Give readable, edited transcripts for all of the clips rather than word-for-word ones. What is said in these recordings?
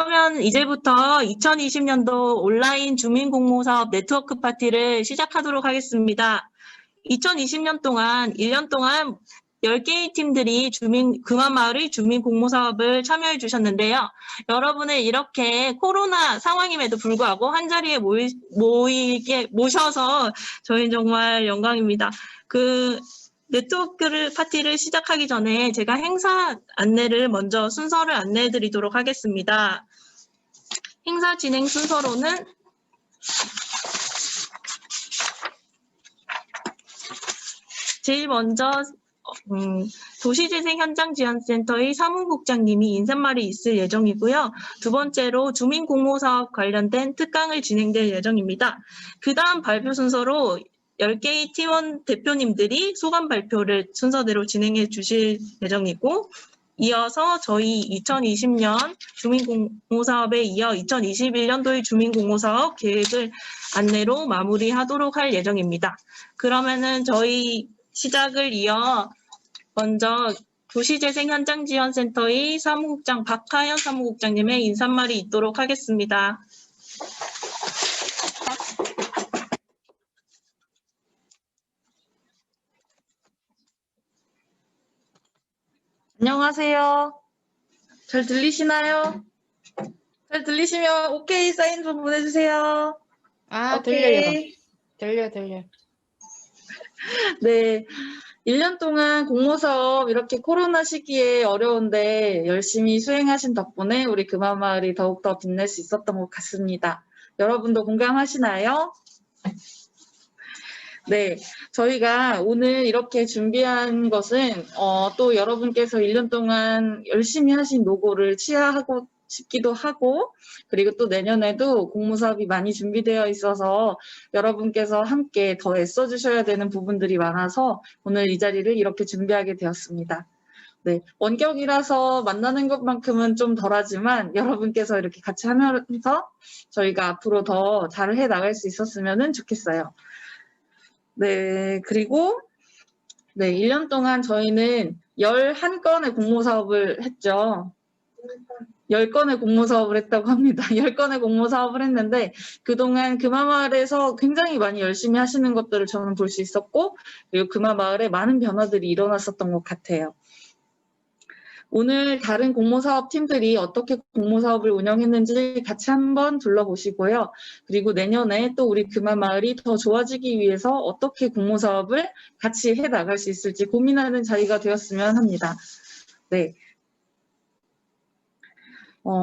그러면 이제부터 2020년도 온라인 주민공모사업 네트워크 파티를 시작하도록 하겠습니다. 2020년 동안 1년 동안 10개의 팀들이 금화마을의 주민공모사업을 참여해 주셨는데요. 여러분을 이렇게 코로나 상황임에도 불구하고 한자리에 모셔서 저희는 정말 영광입니다. 네트워크 파티를 시작하기 전에 제가 행사 안내를 먼저 순서를 안내해 드리도록 하겠습니다. 행사 진행 순서로는 제일 먼저 도시재생현장지원센터의 사무국장님이 인사말이 있을 예정이고요. 두 번째로 주민공모사업 관련된 특강을 진행될 예정입니다. 그 다음 발표 순서로 10개의 팀원 대표님들이 소감 발표를 순서대로 진행해 주실 예정이고, 이어서 저희 2020년 주민공모사업에 이어 2021년도의 주민공모사업 계획을 안내로 마무리하도록 할 예정입니다. 그러면은 저희 시작을 이어 먼저 도시재생현장지원센터의 사무국장 박하연 사무국장님의 인사말이 있도록 하겠습니다. 안녕하세요. 잘 들리시나요? 잘 들리시면 오케이 사인 좀 보내주세요. 오케이. 들려요. 네, 1년 동안 공모사업 이렇게 코로나 시기에 어려운데 열심히 수행하신 덕분에 우리 금화마을이 더욱더 빛낼 수 있었던 것 같습니다. 여러분도 공감하시나요? 네, 저희가 오늘 이렇게 준비한 것은 또 여러분께서 1년 동안 열심히 하신 노고를 치하하고 싶기도 하고, 그리고 또 내년에도 공모사업이 많이 준비되어 있어서 여러분께서 함께 더 애써주셔야 되는 부분들이 많아서 오늘 이 자리를 이렇게 준비하게 되었습니다. 네, 원격이라서 만나는 것만큼은 좀 덜하지만 여러분께서 이렇게 같이 하면서 저희가 앞으로 더 잘해 나갈 수 있었으면 좋겠어요. 네, 그리고 1년 동안 저희는 11건의 공모사업을 했죠. 10건의 공모사업을 했다고 합니다. 10건의 공모사업을 했는데 그동안 금화마을에서 굉장히 많이 열심히 하시는 것들을 저는 볼 수 있었고, 그리고 금화마을에 많은 변화들이 일어났었던 것 같아요. 오늘 다른 공모사업 팀들이 어떻게 공모사업을 운영했는지 같이 한번 둘러보시고요. 그리고 내년에 또 우리 금화마을이 더 좋아지기 위해서 어떻게 공모사업을 같이 해나갈 수 있을지 고민하는 자리가 되었으면 합니다. 네.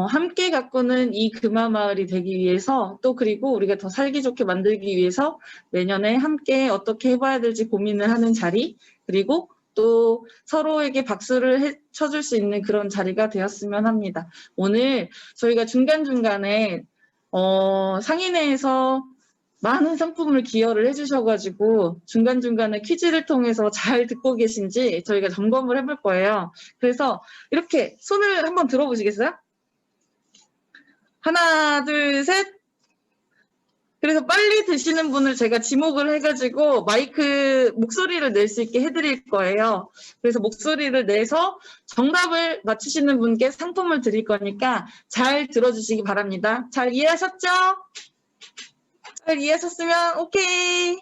함께 가꾸는 이 금화마을이 되기 위해서 또 그리고 우리가 더 살기 좋게 만들기 위해서 내년에 함께 어떻게 해봐야 될지 고민을 하는 자리, 그리고 또 서로에게 박수를 쳐줄 수 있는 그런 자리가 되었으면 합니다. 오늘 저희가 중간중간에 상인회에서 많은 상품을 기여를 해주셔가지고 중간중간에 퀴즈를 통해서 잘 듣고 계신지 저희가 점검을 해볼 거예요. 그래서 이렇게 손을 한번 들어보시겠어요? 하나, 둘, 셋. 그래서 빨리 드시는 분을 제가 지목을 해가지고 마이크 목소리를 낼 수 있게 해드릴 거예요. 그래서 목소리를 내서 정답을 맞추시는 분께 상품을 드릴 거니까 잘 들어주시기 바랍니다. 잘 이해하셨죠? 잘 이해하셨으면 오케이.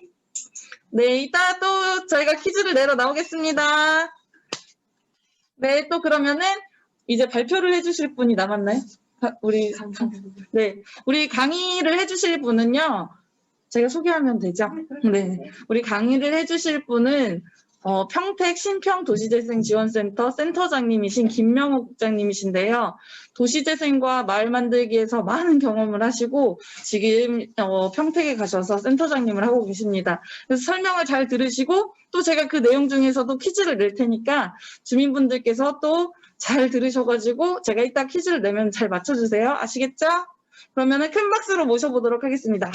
네, 이따 또 저희가 퀴즈를 내러 나오겠습니다. 네, 또 그러면은 이제 발표를 해주실 분이 남았나요? 우리 강의를 해주실 분은요, 제가 소개하면 되죠? 네. 우리 강의를 해주실 분은 평택 신평도시재생지원센터 센터장님이신 김명호 국장님이신데요. 도시재생과 마을 만들기에서 많은 경험을 하시고 지금 평택에 가셔서 센터장님을 하고 계십니다. 그래서 설명을 잘 들으시고 또 제가 그 내용 중에서도 퀴즈를 낼 테니까 주민분들께서 또 잘 들으셔가지고 제가 이따 퀴즈를 내면 잘 맞춰주세요. 아시겠죠? 그러면 큰 박수로 모셔보도록 하겠습니다.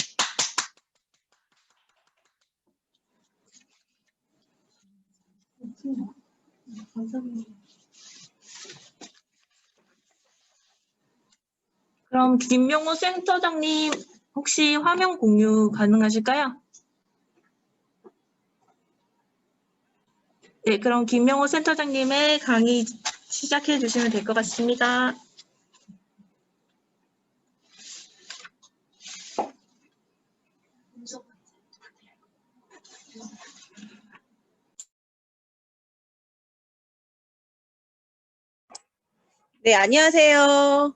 그럼 김명호 센터장님 혹시 화면 공유 가능하실까요? 네, 그럼 김명호 센터장님의 강의 시작해 주시면 될 것 같습니다. 네, 안녕하세요.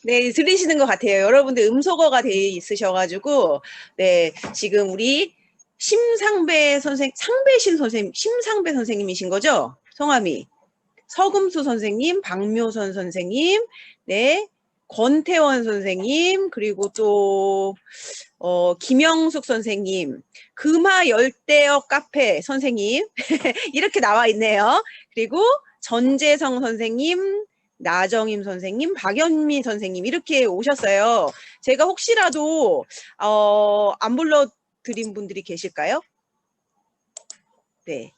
네, 들리시는 것 같아요. 여러분들 음소거가 돼 있으셔가지고, 네, 지금 우리 심상배 선생, 상배신 선생님, 심상배 선생님이신 거죠? 성함이. 서금수 선생님, 박묘선 선생님, 네, 권태원 선생님, 그리고 또, 김영숙 선생님, 금화 열대어 카페 선생님, 이렇게 나와 있네요. 그리고 전재성 선생님, 나정임 선생님, 박연미 선생님 이렇게 오셨어요. 제가 혹시라도 안 불러드린 분들이 계실까요? 네.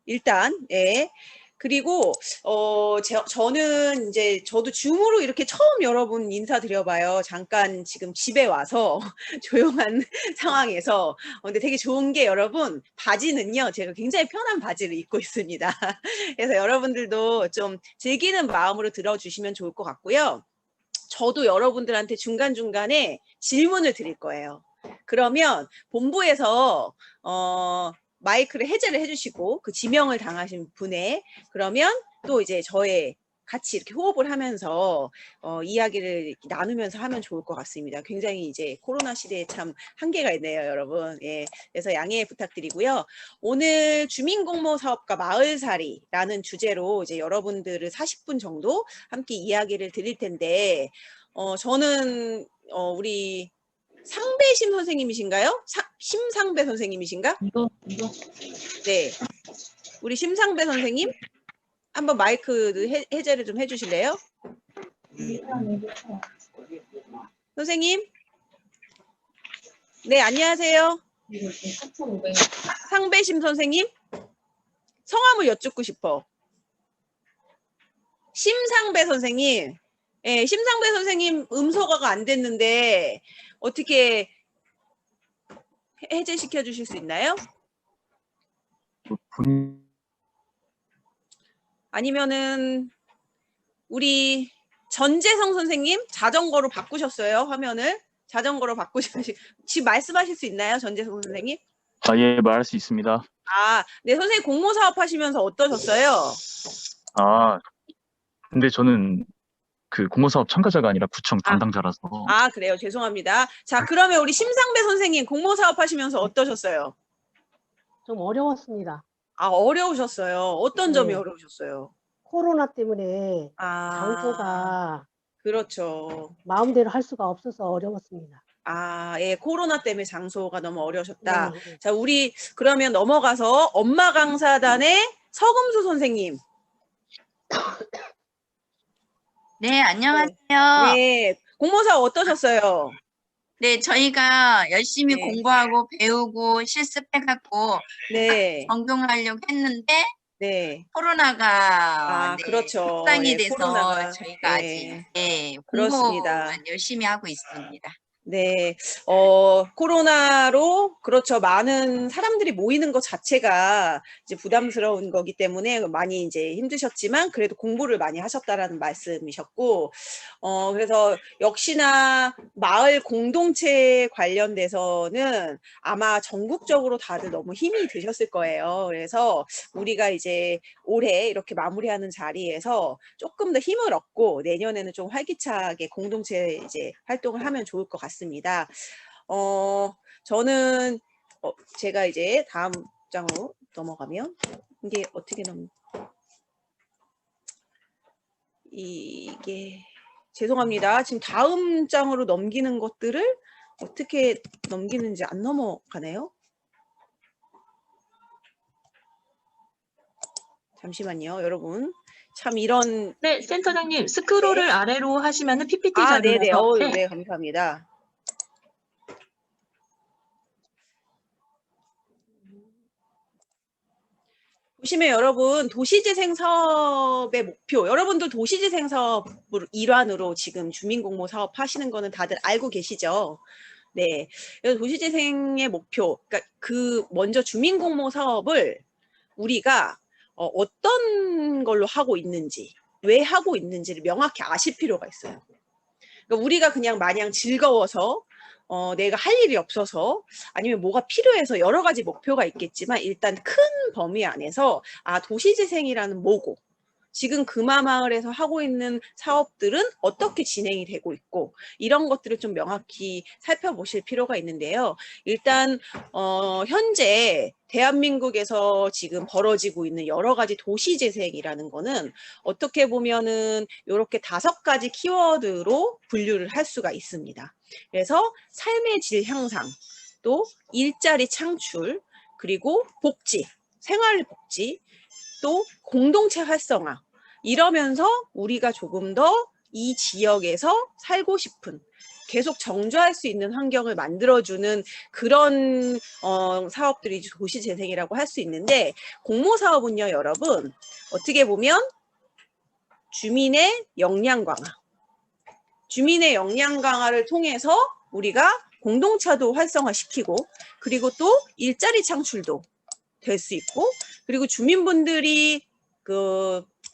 일단 예. 그리고 저는 이제 저도 줌으로 이렇게 처음 여러분 인사드려봐요. 잠깐 지금 집에 와서 조용한 상황에서 근데 되게 좋은 게 여러분 바지는요 제가 굉장히 편한 바지를 입고 있습니다. 그래서 여러분들도 좀 즐기는 마음으로 들어주시면 좋을 것 같고요. 저도 여러분들한테 중간중간에 질문을 드릴 거예요. 그러면 본부에서 마이크를 해제를 해주시고 그 지명을 당하신 분의 그러면 또 이제 저의 같이 이렇게 호흡을 하면서 이야기를 이렇게 나누면서 하면 좋을 것 같습니다. 굉장히 이제 코로나 시대에 참 한계가 있네요, 여러분. 예, 그래서 양해 부탁드리고요. 오늘 주민공모사업과 마을살이라는 주제로 이제 여러분들을 40분 정도 함께 이야기를 드릴 텐데 저는 우리 상배심 선생님이신가요? 심상배 선생님이신가? 네. 우리 심상배 선생님? 한번 마이크 해제를 좀 해주실래요? 선생님? 네, 안녕하세요. 상배심 선생님? 성함을 여쭙고 싶어. 심상배 선생님. 예, 심상배 선생님 음소거가 안 됐는데 어떻게 해제시켜 주실 수 있나요? 아니면은 우리 전재성 선생님 자전거로 바꾸셨어요, 화면을. 자전거로 바꾸셔야지. 지금 말씀하실 수 있나요, 전재성 선생님? 아, 예, 말할 수 있습니다. 아, 네, 선생님 공모사업 하시면서 어떠셨어요? 아, 근데 저는 그 공모사업 참가자가 아니라 구청 담당자라서. 아, 그래요. 죄송합니다. 자, 그러면 우리 심상배 선생님 공모사업 하시면서 어떠셨어요? 좀 어려웠습니다. 아, 어려우셨어요. 어떤 점이 네. 어려우셨어요? 코로나 때문에 아, 장소가 그렇죠. 마음대로 할 수가 없어서 어려웠습니다. 아, 예, 코로나 때문에 장소가 너무 어려우셨다. 네. 자, 우리 그러면 넘어가서 엄마 강사단의 서금수 선생님. 네, 안녕하세요. 네, 공모사업 어떠셨어요? 네, 저희가 열심히 네. 공부하고 배우고 실습해갖고 네, 적용하려고 했는데 네. 코로나가 아, 그렇죠. 확산이 예, 돼서 코로나가. 저희가 예, 아직 그렇습니다. 공부만 열심히 하고 있습니다. 네, 코로나로, 그렇죠. 많은 사람들이 모이는 것 자체가 이제 부담스러운 거기 때문에 많이 이제 힘드셨지만 그래도 공부를 많이 하셨다라는 말씀이셨고, 그래서 역시나 마을 공동체 관련돼서는 아마 전국적으로 다들 너무 힘이 드셨을 거예요. 그래서 우리가 이제 올해 이렇게 마무리하는 자리에서 조금 더 힘을 얻고 내년에는 좀 활기차게 공동체 이제 활동을 하면 좋을 것 같습니다. 저는 제가 이제 다음 장으로 넘어가면 이게 어떻게 이게 죄송합니다. 지금 다음 장으로 넘기는 것들을 어떻게 넘기는지 안 넘어가네요. 잠시만요, 여러분. 참 이런 네, 센터장님 스크롤을 아래로 하시면은 PPT 아, 네네. 자료라서 네, 감사합니다. 보시면 여러분 도시재생 사업의 목표, 여러분도 도시재생 사업 일환으로 지금 주민공모 사업 하시는 거는 다들 알고 계시죠? 네, 그래서 도시재생의 목표, 그러니까 그 먼저 주민공모 사업을 우리가 어떤 걸로 하고 있는지, 왜 하고 있는지를 명확히 아실 필요가 있어요. 그러니까 우리가 그냥 마냥 즐거워서 내가 할 일이 없어서 아니면 뭐가 필요해서 여러 가지 목표가 있겠지만 일단 큰 범위 안에서 도시재생이라는 뭐고 지금 금화마을에서 하고 있는 사업들은 어떻게 진행이 되고 있고 이런 것들을 좀 명확히 살펴보실 필요가 있는데요. 일단 현재 대한민국에서 지금 벌어지고 있는 여러 가지 도시재생이라는 거는 어떻게 보면은 이렇게 5가지 키워드로 분류를 할 수가 있습니다. 그래서 삶의 질 향상, 또 일자리 창출, 그리고 복지, 생활복지, 또 공동체 활성화, 이러면서 우리가 조금 더 이 지역에서 살고 싶은, 계속 정주할 수 있는 환경을 만들어주는 그런 사업들이 도시재생이라고 할 수 있는데, 공모사업은요, 여러분, 어떻게 보면 주민의 역량 강화, 주민의 역량 강화를 통해서 우리가 공동체도 활성화시키고, 그리고 또 일자리 창출도 될 수 있고, 그리고 주민분들이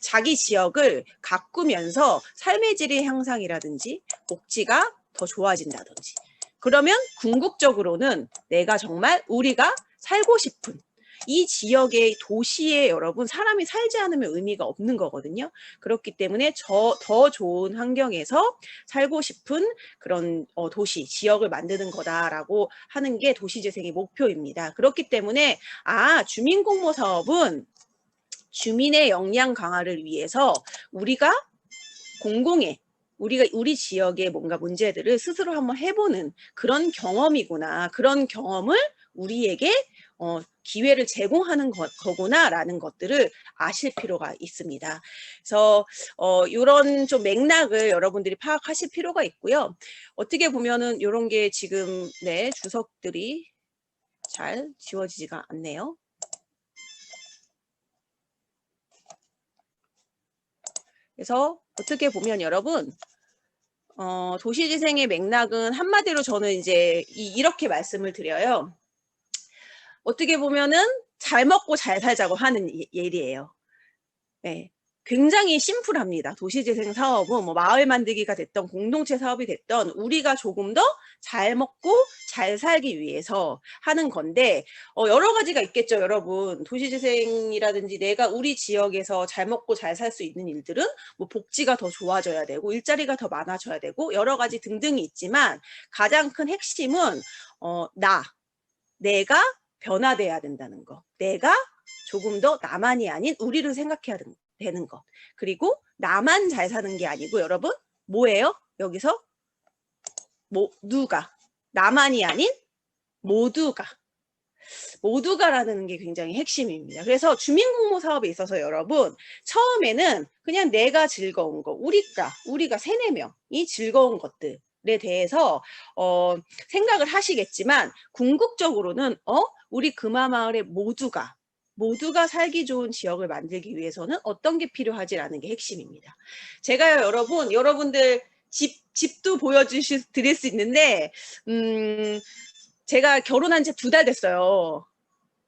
자기 지역을 가꾸면서 삶의 질의 향상이라든지 복지가 더 좋아진다든지, 그러면 궁극적으로는 내가 정말 우리가 살고 싶은 이 지역의 도시에 여러분 사람이 살지 않으면 의미가 없는 거거든요. 그렇기 때문에 더 좋은 환경에서 살고 싶은 그런 도시, 지역을 만드는 거다라고 하는 게 도시재생의 목표입니다. 그렇기 때문에 주민공모 사업은 주민의 역량 강화를 위해서 우리가 공공의 우리 지역의 뭔가 문제들을 스스로 한번 해보는 그런 경험이구나. 그런 경험을 우리에게 기회를 제공하는 거구나라는 것들을 아실 필요가 있습니다. 그래서 이런 좀 맥락을 여러분들이 파악하실 필요가 있고요. 어떻게 보면은 이런 게 지금 주석들이 잘 지워지지가 않네요. 그래서 어떻게 보면 여러분 도시재생의 맥락은 한마디로 저는 이제 이렇게 말씀을 드려요. 어떻게 보면은 잘 먹고 잘 살자고 하는 예리예요. 네. 굉장히 심플합니다. 도시재생 사업은 뭐 마을 만들기가 됐던 공동체 사업이 됐던 우리가 조금 더 잘 먹고 잘 살기 위해서 하는 건데 여러 가지가 있겠죠, 여러분. 도시재생이라든지 내가 우리 지역에서 잘 먹고 잘 살 수 있는 일들은 뭐 복지가 더 좋아져야 되고 일자리가 더 많아져야 되고 여러 가지 등등이 있지만 가장 큰 핵심은 내가 변화돼야 된다는 거. 내가 조금 더 나만이 아닌 우리를 생각해야 되는 것. 그리고 나만 잘 사는 게 아니고 여러분 뭐예요? 여기서 모두가, 나만이 아닌 모두가라는 게 굉장히 핵심입니다. 그래서 주민공모 사업에 있어서 여러분 처음에는 그냥 내가 즐거운 거, 우리가 3, 4명이 즐거운 것들에 대해서 생각을 하시겠지만 궁극적으로는 우리 금화마을의 모두가 살기 좋은 지역을 만들기 위해서는 어떤 게 필요하지라는 게 핵심입니다. 제가요, 여러분들 집도 드릴 수 있는데, 제가 결혼한 지 2달 됐어요.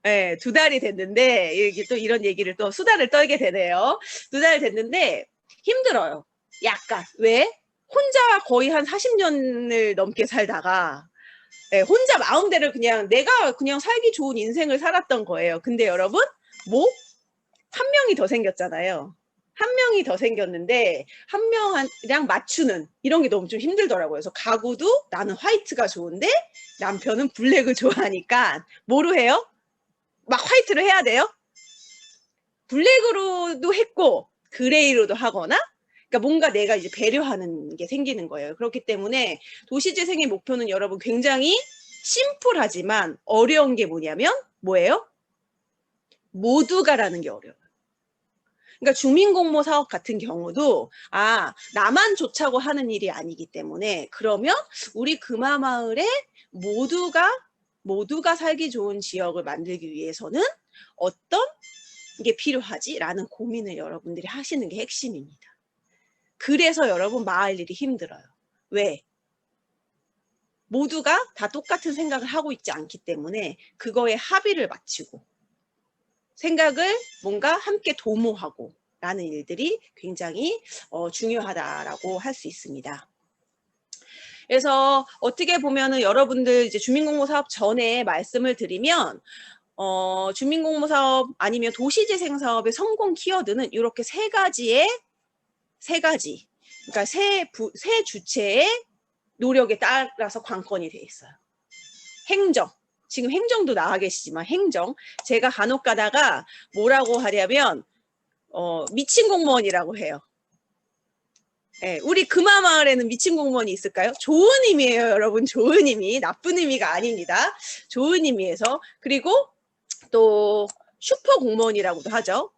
네, 2달이 됐는데, 또 이런 얘기를 또 수다를 떨게 되네요. 2달 됐는데, 힘들어요. 약간. 왜? 혼자 거의 한 40년을 넘게 살다가, 혼자 마음대로 내가 그냥 살기 좋은 인생을 살았던 거예요. 근데 여러분, 한 명이 더 생겼잖아요. 한 명이 더 생겼는데, 한 명이랑 맞추는 이런 게 너무 좀 힘들더라고요. 그래서 가구도 나는 화이트가 좋은데, 남편은 블랙을 좋아하니까, 뭐로 해요? 막 화이트로 해야 돼요? 블랙으로도 했고, 그레이로도 하거나, 그러니까 뭔가 내가 이제 배려하는 게 생기는 거예요. 그렇기 때문에 도시재생의 목표는 여러분 굉장히 심플하지만 어려운 게 뭐예요? 모두가라는 게 어려워요. 그러니까 주민공모 사업 같은 경우도 나만 좋자고 하는 일이 아니기 때문에 그러면 우리 금화마을에 모두가 살기 좋은 지역을 만들기 위해서는 어떤 게 필요하지라는 고민을 여러분들이 하시는 게 핵심입니다. 그래서 여러분 마을 일이 힘들어요. 왜? 모두가 다 똑같은 생각을 하고 있지 않기 때문에 그거에 합의를 맞추고 생각을 뭔가 함께 도모하고 라는 일들이 굉장히 중요하다라고 할 수 있습니다. 그래서 어떻게 보면은 여러분들 이제 주민공모 사업 전에 말씀을 드리면 주민공모사업 아니면 도시재생사업의 성공 키워드는 이렇게 세 가지, 그러니까 세 주체의 노력에 따라서 관건이 돼 있어요. 행정, 지금 행정도 나와 계시지만 행정, 제가 간혹 가다가 뭐라고 하냐면 미친 공무원이라고 해요. 네, 우리 금화마을에는 미친 공무원이 있을까요? 좋은 의미예요, 여러분. 좋은 의미, 나쁜 의미가 아닙니다. 좋은 의미에서. 그리고 또 슈퍼 공무원이라고도 하죠.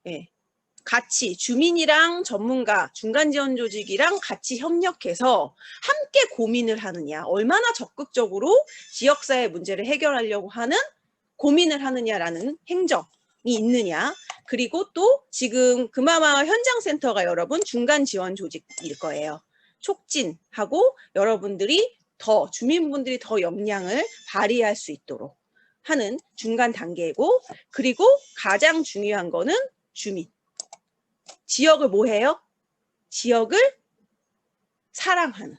네. 같이 주민이랑 전문가, 중간 지원 조직이랑 같이 협력해서 함께 고민을 하느냐, 얼마나 적극적으로 지역사회 문제를 해결하려고 하는 고민을 하느냐라는 행정이 있느냐. 그리고 또 지금 금화마을 현장센터가 여러분 중간 지원 조직일 거예요. 촉진하고 여러분들이 주민분들이 더 역량을 발휘할 수 있도록 하는 중간 단계이고, 그리고 가장 중요한 거는 주민. 지역을 뭐 해요? 지역을 사랑하는.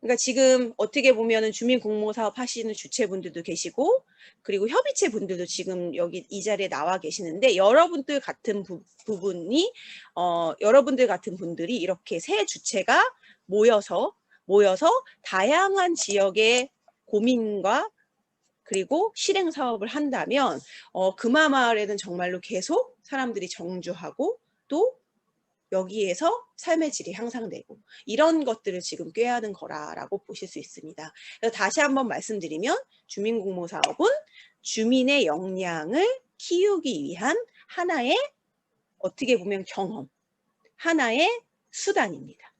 그러니까 지금 어떻게 보면은 주민공모사업 하시는 주체분들도 계시고, 그리고 협의체 분들도 지금 여기 이 자리에 나와 계시는데, 여러분들 같은 여러분들 같은 분들이 이렇게 세 주체가 모여서 다양한 지역의 고민과 그리고 실행 사업을 한다면 금화마을에는 정말로 계속 사람들이 정주하고 또 여기에서 삶의 질이 향상되고 이런 것들을 지금 꾀하는 거라고 보실 수 있습니다. 그래서 다시 한번 말씀드리면 주민공모사업은 주민의 역량을 키우기 위한 하나의 어떻게 보면 경험, 하나의 수단입니다.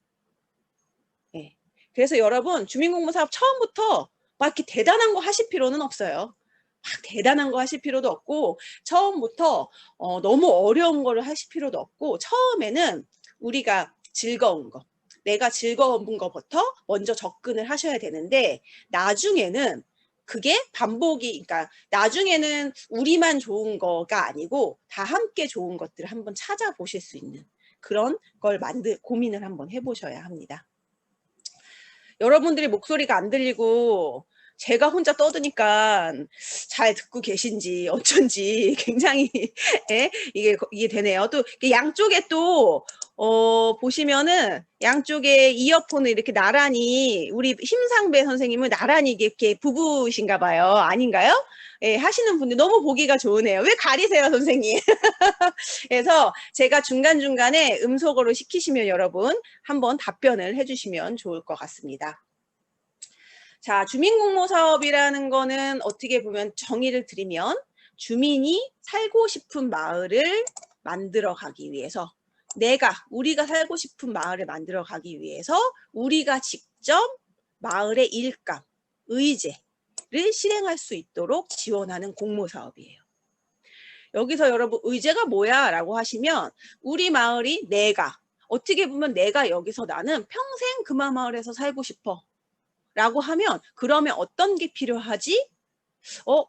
네. 그래서 여러분 주민공모사업 처음부터 막 이렇게 대단한 거 하실 필요는 없어요. 막 대단한 거 하실 필요도 없고 처음부터 너무 어려운 거를 하실 필요도 없고 처음에는 우리가 즐거운 거, 내가 즐거운 거부터 먼저 접근을 하셔야 되는데 나중에는 그게 반복이, 그러니까 나중에는 우리만 좋은 거가 아니고 다 함께 좋은 것들을 한번 찾아보실 수 있는 그런 걸 고민을 한번 해보셔야 합니다. 여러분들이 목소리가 안 들리고 제가 혼자 떠드니까 잘 듣고 계신지 어쩐지 굉장히 이게 되네요. 또 양쪽에 또 보시면은 양쪽에 이어폰을 이렇게 나란히 우리 심상배 선생님은 나란히 이렇게 부부신가 봐요. 아닌가요? 예, 하시는 분들 너무 보기가 좋으네요. 왜 가리세요, 선생님? 그래서 제가 중간중간에 음소거로 시키시면 여러분 한번 답변을 해주시면 좋을 것 같습니다. 자, 주민공모사업이라는 거는 어떻게 보면 정의를 드리면 주민이 살고 싶은 마을을 만들어 가기 위해서 우리가 살고 싶은 마을을 만들어 가기 위해서 우리가 직접 마을의 일감, 의제를 실행할 수 있도록 지원하는 공모사업이에요. 여기서 여러분 의제가 뭐야? 라고 하시면 우리 마을이 어떻게 보면 내가 여기서 나는 평생 금화마을에서 살고 싶어. 라고 하면 그러면 어떤 게 필요하지?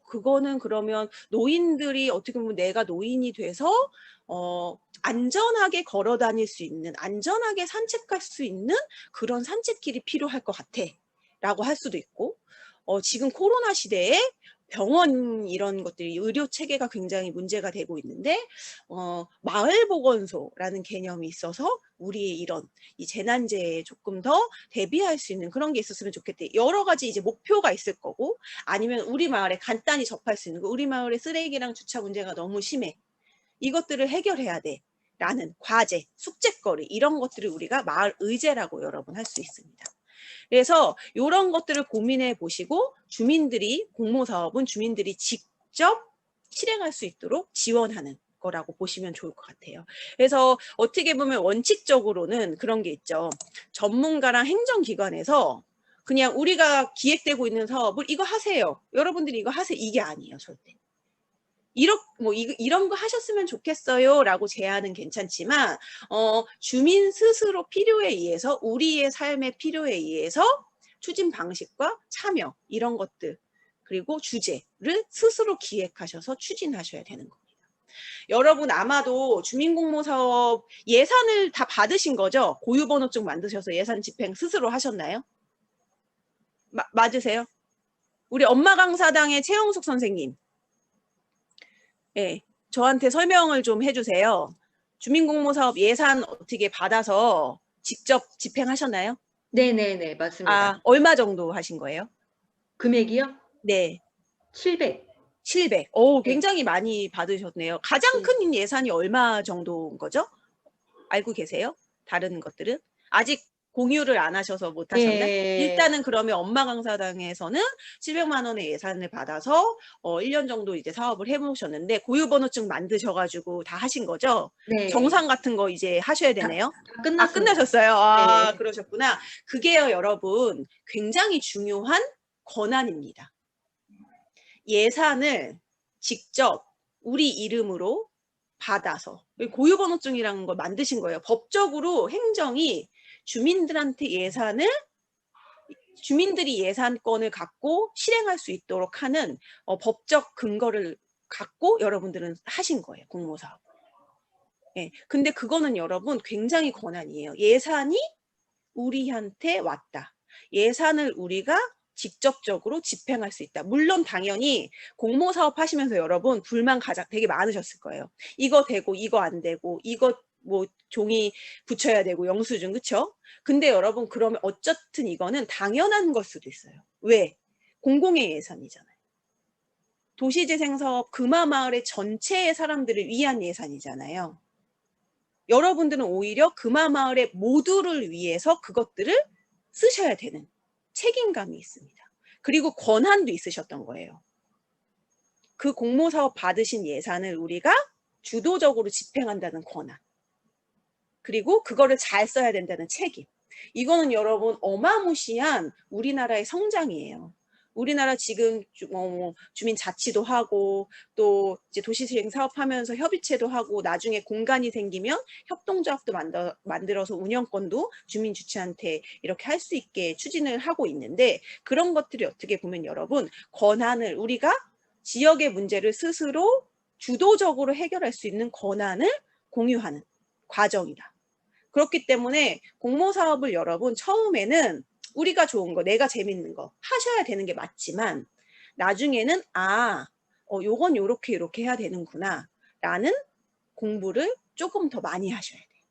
그거는 그러면 노인들이 어떻게 보면 내가 노인이 돼서 안전하게 걸어 다닐 수 있는, 안전하게 산책할 수 있는 그런 산책길이 필요할 것 같아 라고 할 수도 있고 지금 코로나 시대에 병원 이런 것들이 의료 체계가 굉장히 문제가 되고 있는데 마을보건소라는 개념이 있어서 우리의 이런 이 재난재해에 조금 더 대비할 수 있는 그런 게 있었으면 좋겠대. 여러 가지 이제 목표가 있을 거고 아니면 우리 마을에 간단히 접할 수 있는 거, 우리 마을에 쓰레기랑 주차 문제가 너무 심해. 이것들을 해결해야 돼. 라는 과제, 숙제거리 이런 것들을 우리가 마을 의제라고 여러분 할 수 있습니다. 그래서 이런 것들을 고민해 보시고 공모사업은 주민들이 직접 실행할 수 있도록 지원하는 거라고 보시면 좋을 것 같아요. 그래서 어떻게 보면 원칙적으로는 그런 게 있죠. 전문가랑 행정기관에서 그냥 우리가 기획되고 있는 사업을 이거 하세요. 여러분들이 이거 하세요. 이게 아니에요. 절대. 이런 거 하셨으면 좋겠어요 라고 제안은 괜찮지만 주민 스스로 필요에 의해서 우리의 삶의 필요에 의해서 추진 방식과 참여 이런 것들 그리고 주제를 스스로 기획하셔서 추진하셔야 되는 겁니다. 여러분 아마도 주민공모사업 예산을 다 받으신 거죠? 고유번호증 만드셔서 예산 집행 스스로 하셨나요? 맞으세요? 우리 엄마 강사당의 최영숙 선생님 예, 저한테 설명을 좀 해주세요. 주민공모사업 예산 어떻게 받아서 직접 집행하셨나요? 네네네, 맞습니다. 아, 얼마 정도 하신 거예요? 금액이요? 네, 700. 700. 오, 네. 굉장히 많이 받으셨네요. 가장 큰 예산이 얼마 정도인 거죠? 알고 계세요? 다른 것들은? 아직 공유를 안 하셔서 못 하셨나? 예. 일단은 그러면 엄마 강사당에서는 700만 원의 예산을 받아서 1년 정도 이제 사업을 해보셨는데 고유번호증 만드셔가지고 다 하신 거죠? 네. 정산 같은 거 이제 하셔야 되네요. 다 끝났습니다. 아, 끝나셨어요? 아, 네. 그러셨구나. 그게요, 여러분, 굉장히 중요한 권한입니다. 예산을 직접 우리 이름으로 받아서 고유번호증이라는 걸 만드신 거예요. 법적으로 행정이 주민들한테 주민들이 예산권을 갖고 실행할 수 있도록 하는 법적 근거를 갖고 여러분들은 하신 거예요. 공모사업. 예, 근데 그거는 여러분 굉장히 권한이에요. 예산이 우리한테 왔다. 예산을 우리가 직접적으로 집행할 수 있다. 물론 당연히 공모사업 하시면서 여러분 불만 가장 되게 많으셨을 거예요. 이거 되고 이거 안 되고 이거 뭐 종이 붙여야 되고 영수증, 그쵸? 근데 여러분 그러면 어쨌든 이거는 당연한 걸 수도 있어요. 왜? 공공의 예산이잖아요. 도시재생사업 금화마을의 전체의 사람들을 위한 예산이잖아요. 여러분들은 오히려 금화마을의 모두를 위해서 그것들을 쓰셔야 되는 책임감이 있습니다. 그리고 권한도 있으셨던 거예요. 그 공모사업 받으신 예산을 우리가 주도적으로 집행한다는 권한. 그리고 그거를 잘 써야 된다는 책임. 이거는 여러분 어마무시한 우리나라의 성장이에요. 우리나라 지금 주민자치도 하고 또 이제 도시재생 사업하면서 협의체도 하고 나중에 공간이 생기면 협동조합도 만들어서 운영권도 주민주체한테 이렇게 할 수 있게 추진을 하고 있는데 그런 것들이 어떻게 보면 여러분 권한을 우리가 지역의 문제를 스스로 주도적으로 해결할 수 있는 권한을 공유하는 과정이다. 그렇기 때문에 공모사업을 여러분 처음에는 우리가 좋은 거, 내가 재밌는 거 하셔야 되는 게 맞지만 나중에는 요건 요렇게 해야 되는구나 라는 공부를 조금 더 많이 하셔야 돼요.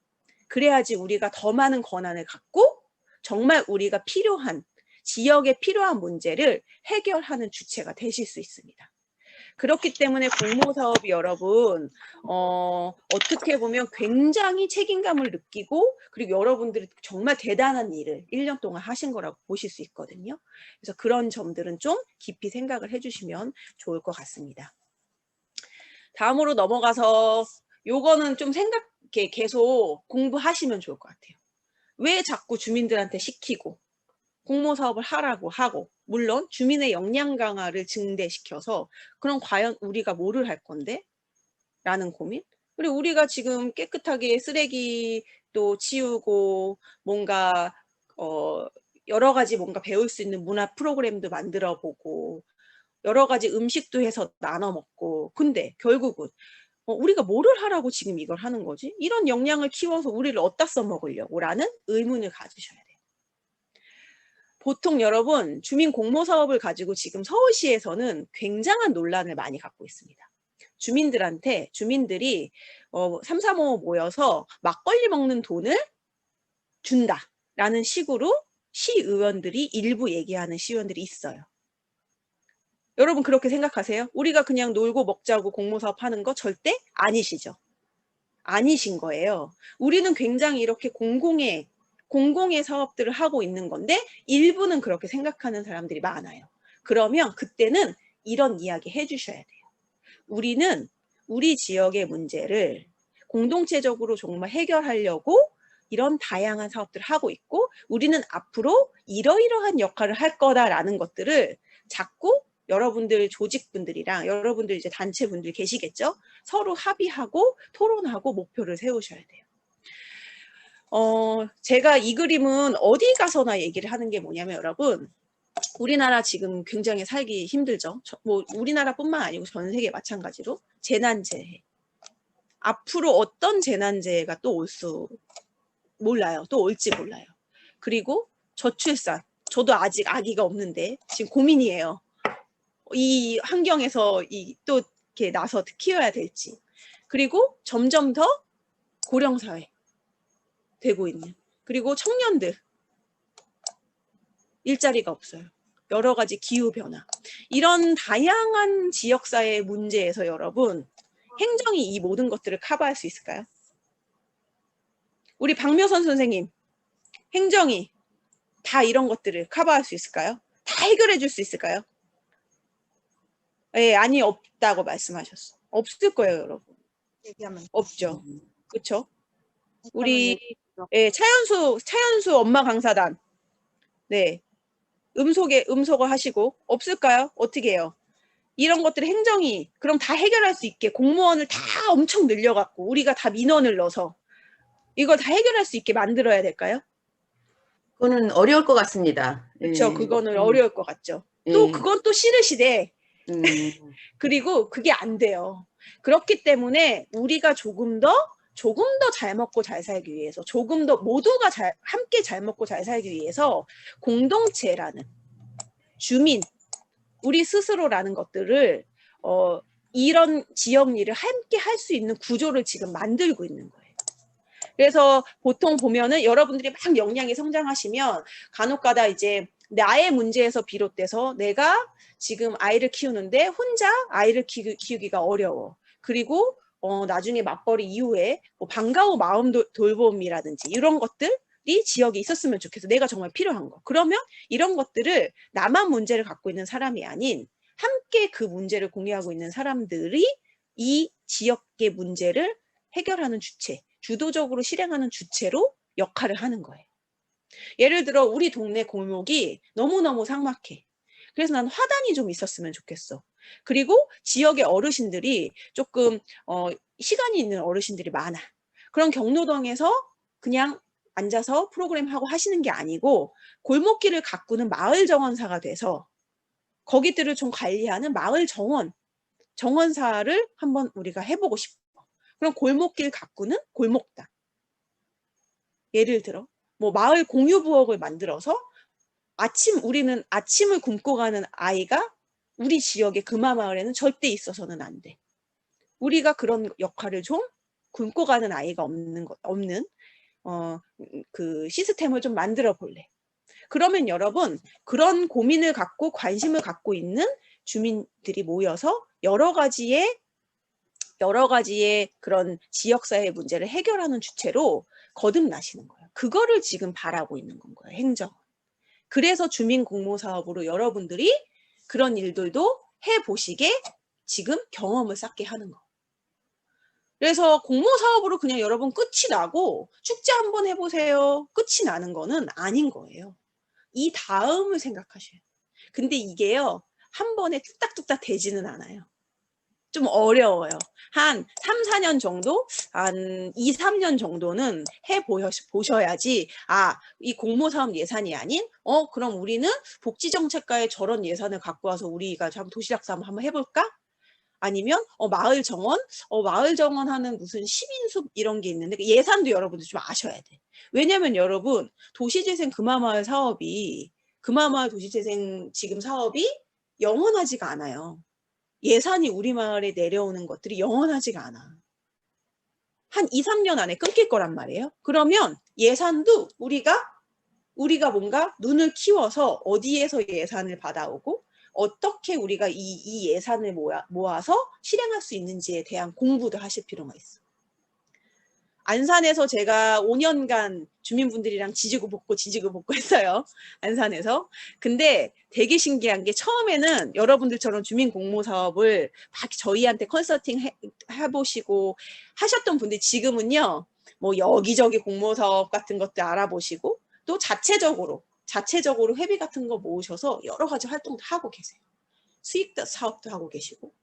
그래야지 우리가 더 많은 권한을 갖고 정말 우리가 필요한 지역에 필요한 문제를 해결하는 주체가 되실 수 있습니다. 그렇기 때문에 공모사업이 여러분 어떻게 보면 굉장히 책임감을 느끼고 그리고 여러분들이 정말 대단한 일을 1년 동안 하신 거라고 보실 수 있거든요. 그래서 그런 점들은 좀 깊이 생각을 해주시면 좋을 것 같습니다. 다음으로 넘어가서 요거는 좀 생각해 계속 공부하시면 좋을 것 같아요. 왜 자꾸 주민들한테 시키고 공모사업을 하라고 하고 물론 주민의 역량 강화를 증대시켜서 그럼 과연 우리가 뭐를 할 건데? 라는 고민? 그리고 우리가 지금 깨끗하게 쓰레기도 치우고 뭔가 여러 가지 뭔가 배울 수 있는 문화 프로그램도 만들어 보고 여러 가지 음식도 해서 나눠 먹고 근데 결국은 우리가 뭐를 하라고 지금 이걸 하는 거지? 이런 역량을 키워서 우리를 어디다 써먹으려고 라는 의문을 가지셔야 돼요. 보통 여러분 주민 공모 사업을 가지고 지금 서울시에서는 굉장한 논란을 많이 갖고 있습니다. 주민들이 3, 4, 5 모여서 막걸리 먹는 돈을 준다라는 식으로 시의원들이 일부 얘기하는 시의원들이 있어요. 여러분 그렇게 생각하세요? 우리가 그냥 놀고 먹자고 공모사업 하는 거 절대 아니시죠? 아니신 거예요. 우리는 굉장히 이렇게 공공의 사업들을 하고 있는 건데 일부는 그렇게 생각하는 사람들이 많아요. 그러면 그때는 이런 이야기 해주셔야 돼요. 우리는 우리 지역의 문제를 공동체적으로 정말 해결하려고 이런 다양한 사업들을 하고 있고 우리는 앞으로 이러이러한 역할을 할 거다라는 것들을 자꾸 여러분들 조직분들이랑 여러분들 이제 단체분들 계시겠죠? 서로 합의하고 토론하고 목표를 세우셔야 돼요. 제가 이 그림은 어디 가서나 얘기를 하는 게 뭐냐면 여러분 우리나라 지금 굉장히 살기 힘들죠. 뭐 우리나라뿐만 아니고 전 세계 마찬가지로 재난재해. 앞으로 어떤 재난재해가 또 올지 몰라요. 그리고 저출산. 저도 아직 아기가 없는데 지금 고민이에요. 이 환경에서 또 이렇게 나서 키워야 될지. 그리고 점점 더 고령사회 되고 있는. 그리고 청년들 일자리가 없어요. 여러 가지 기후변화. 이런 다양한 지역사회의 문제에서 여러분, 행정이 이 모든 것들을 커버할 수 있을까요? 우리 박묘선 선생님, 행정이 다 이런 것들을 커버할 수 있을까요? 다 해결해 줄 수 있을까요? 예, 아니, 없다고 말씀하셨어. 없을 거예요, 여러분. 없죠. 그렇죠? 우리 예, 차연수 엄마 강사단. 네. 음소거 하시고 없을까요? 어떻게 해요? 이런 것들을 행정이 그럼 다 해결할 수 있게 공무원을 다 엄청 늘려갖고 우리가 다 민원을 넣어서 이걸 다 해결할 수 있게 만들어야 될까요? 그거는 어려울 것 같습니다. 그렇죠. 그거는 어려울 것 같죠. 또 그건 또 싫으시대. 그리고 그게 안 돼요. 그렇기 때문에 우리가 조금 더 잘 먹고 잘 살기 위해서, 조금 더 모두가 함께 잘 먹고 잘 살기 위해서 공동체라는 주민, 우리 스스로라는 것들을 이런 지역 일을 함께 할 수 있는 구조를 지금 만들고 있는 거예요. 그래서 보통 보면은 여러분들이 막 역량이 성장하시면 간혹가다 이제 나의 문제에서 비롯돼서 내가 지금 아이를 키우는데 혼자 아이를 키우기가 어려워. 그리고 나중에 맞벌이 이후에 뭐 방과후 마음 돌봄이라든지 이런 것들이 지역에 있었으면 좋겠어. 내가 정말 필요한 거. 그러면 이런 것들을 나만 문제를 갖고 있는 사람이 아닌 함께 그 문제를 공유하고 있는 사람들이 이 지역의 문제를 해결하는 주체, 주도적으로 실행하는 주체로 역할을 하는 거예요. 예를 들어 우리 동네 골목이 너무너무 삭막해. 그래서 난 화단이 좀 있었으면 좋겠어. 그리고 지역의 어르신들이 조금 시간이 있는 어르신들이 많아. 그런 경로당에서 그냥 앉아서 프로그램 하고 하시는 게 아니고 골목길을 가꾸는 마을 정원사가 돼서 거기들을 좀 관리하는 마을 정원사를 한번 우리가 해보고 싶어. 그럼 골목길 가꾸는 골목당. 예를 들어 뭐 마을 공유부엌을 만들어서 우리는 아침을 굶고 가는 아이가 우리 지역의 금화마을에는 절대 있어서는 안 돼. 우리가 그런 역할을 좀 굶고 가는 아이가 없는 그 시스템을 좀 만들어 볼래. 그러면 여러분 그런 고민을 갖고 관심을 갖고 있는 주민들이 모여서 여러 가지의 그런 지역사회 문제를 해결하는 주체로 거듭나시는 거예요. 그거를 지금 바라고 있는 건 거예요, 행정. 그래서 주민공모사업으로 여러분들이 그런 일들도 해보시게 지금 경험을 쌓게 하는 거. 그래서 공모사업으로 그냥 여러분 끝이 나고 축제 한번 해보세요. 끝이 나는 거는 아닌 거예요. 이 다음을 생각하셔요. 근데 이게요, 한 번에 뚝딱뚝딱 되지는 않아요. 좀 어려워요. 한 3, 4년 정도, 한 2, 3년 정도는 해보셔야지, 이 공모사업 예산이 아닌, 그럼 우리는 복지정책과에 저런 예산을 갖고 와서 우리가 도시락 싸움 한번 해볼까? 아니면, 마을 정원 하는 무슨 시민숲 이런 게 있는데, 예산도 여러분들 좀 아셔야 돼. 왜냐면 여러분, 도시재생 금화마을 도시재생 지금 사업이 영원하지가 않아요. 예산이 우리 마을에 내려오는 것들이 영원하지가 않아. 한 2, 3년 안에 끊길 거란 말이에요. 그러면 예산도 우리가 뭔가 눈을 키워서 어디에서 예산을 받아오고 어떻게 우리가 이 예산을 모아서 실행할 수 있는지에 대한 공부도 하실 필요가 있어. 안산에서 제가 5년간 주민분들이랑 지지고 볶고 했어요. 안산에서. 근데 되게 신기한 게 처음에는 여러분들처럼 주민공모사업을 막 저희한테 컨설팅 해보시고 하셨던 분들이 지금은요, 뭐 여기저기 공모사업 같은 것들 알아보시고 또 자체적으로 회비 같은 거 모으셔서 여러 가지 활동도 하고 계세요. 수익 사업도 하고 계시고.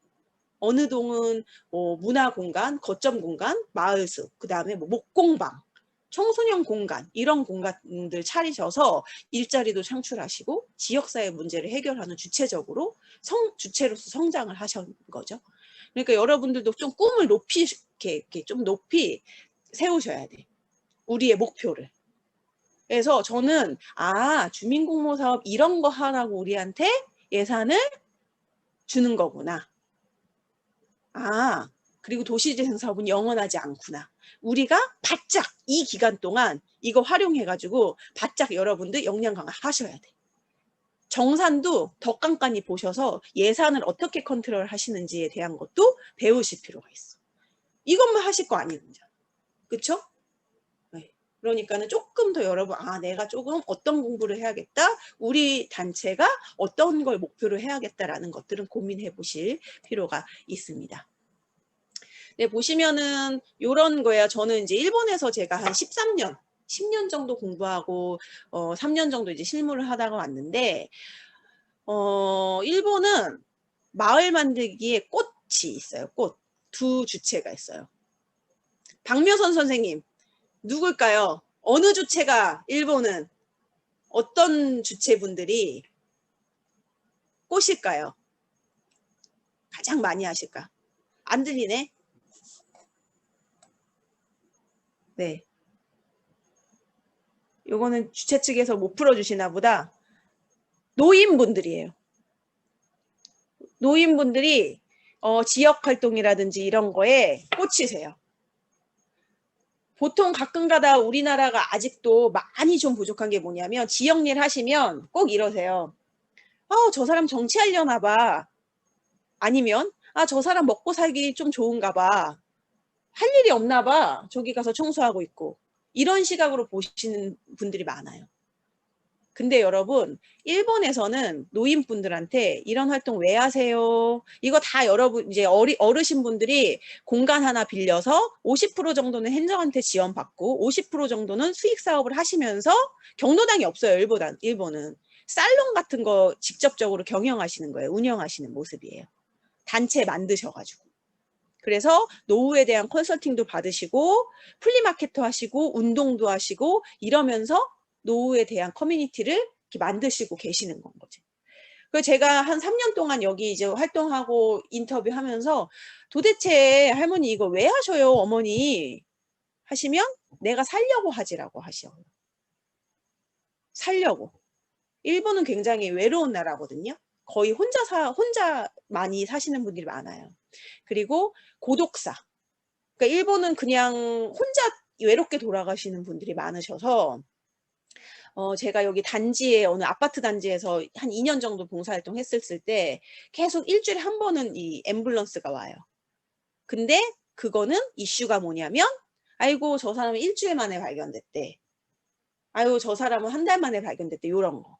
어느 동은 문화공간, 거점공간, 마을숲, 그 다음에 목공방, 청소년 공간 이런 공간들 차리셔서 일자리도 창출하시고 지역사회 문제를 해결하는 주체로서 성장을 하신 거죠. 그러니까 여러분들도 좀 꿈을 이렇게 좀 높이 세우셔야 돼. 우리의 목표를. 그래서 저는 주민공모사업 이런 거 하라고 우리한테 예산을 주는 거구나. 그리고 도시재생 사업은 영원하지 않구나. 우리가 바짝 이 기간 동안 이거 활용해가지고 바짝 여러분들 역량 강화 하셔야 돼. 정산도 더 깐깐히 보셔서 예산을 어떻게 컨트롤 하시는지에 대한 것도 배우실 필요가 있어. 이것만 하실 거 아니에요. 그쵸? 네. 그러니까는 조금 더 여러분, 내가 조금 어떤 공부를 해야겠다. 우리 단체가 어떤 걸 목표로 해야겠다라는 것들은 고민해 보실 필요가 있습니다. 네, 보시면은 요런 거야. 저는 이제 일본에서 제가 한 10년 정도 공부하고 3년 정도 이제 실무를 하다가 왔는데 일본은 마을 만들기에 꽃이 있어요. 꽃. 두 주체가 있어요. 박묘선 선생님, 누굴까요? 어느 주체가 일본은 어떤 주체분들이 꽃일까요? 가장 많이 하실까? 안 들리네? 네. 요거는 주최 측에서 못 풀어주시나 보다. 노인분들이에요. 노인분들이 지역활동이라든지 이런 거에 꽂히세요. 보통 가끔 가다 우리나라가 아직도 많이 좀 부족한 게 뭐냐면 지역일 하시면 꼭 이러세요. 저 사람 정치하려나 봐. 아니면 저 사람 먹고 살기 좀 좋은가 봐. 할 일이 없나 봐. 저기 가서 청소하고 있고. 이런 시각으로 보시는 분들이 많아요. 근데 여러분, 일본에서는 노인분들한테 이런 활동 왜 하세요? 이거 다 여러분, 이제 어르신 분들이 공간 하나 빌려서 50% 정도는 행정한테 지원받고 50% 정도는 수익 사업을 하시면서 경로당이 없어요, 일본은. 살롱 같은 거 직접적으로 경영하시는 거예요. 운영하시는 모습이에요. 단체 만드셔가지고. 그래서 노후에 대한 컨설팅도 받으시고 플리마켓도 하시고 운동도 하시고 이러면서 노후에 대한 커뮤니티를 이렇게 만드시고 계시는 건 거죠. 그래서 제가 한 3년 동안 여기 이제 활동하고 인터뷰하면서 도대체 할머니 이거 왜 하셔요, 어머니? 하시면 내가 살려고 하지라고 하셔요. 살려고. 일본은 굉장히 외로운 나라거든요. 거의 혼자 많이 사시는 분들이 많아요. 그리고 고독사. 그러니까 일본은 그냥 혼자 외롭게 돌아가시는 분들이 많으셔서 제가 여기 단지에 어느 아파트 단지에서 한 2년 정도 봉사활동 했을 때 계속 일주일에 한 번은 이 앰뷸런스가 와요. 근데 그거는 이슈가 뭐냐면 아이고 저 사람은 일주일 만에 발견됐대. 아이고 저 사람은 한 달 만에 발견됐대. 이런 거.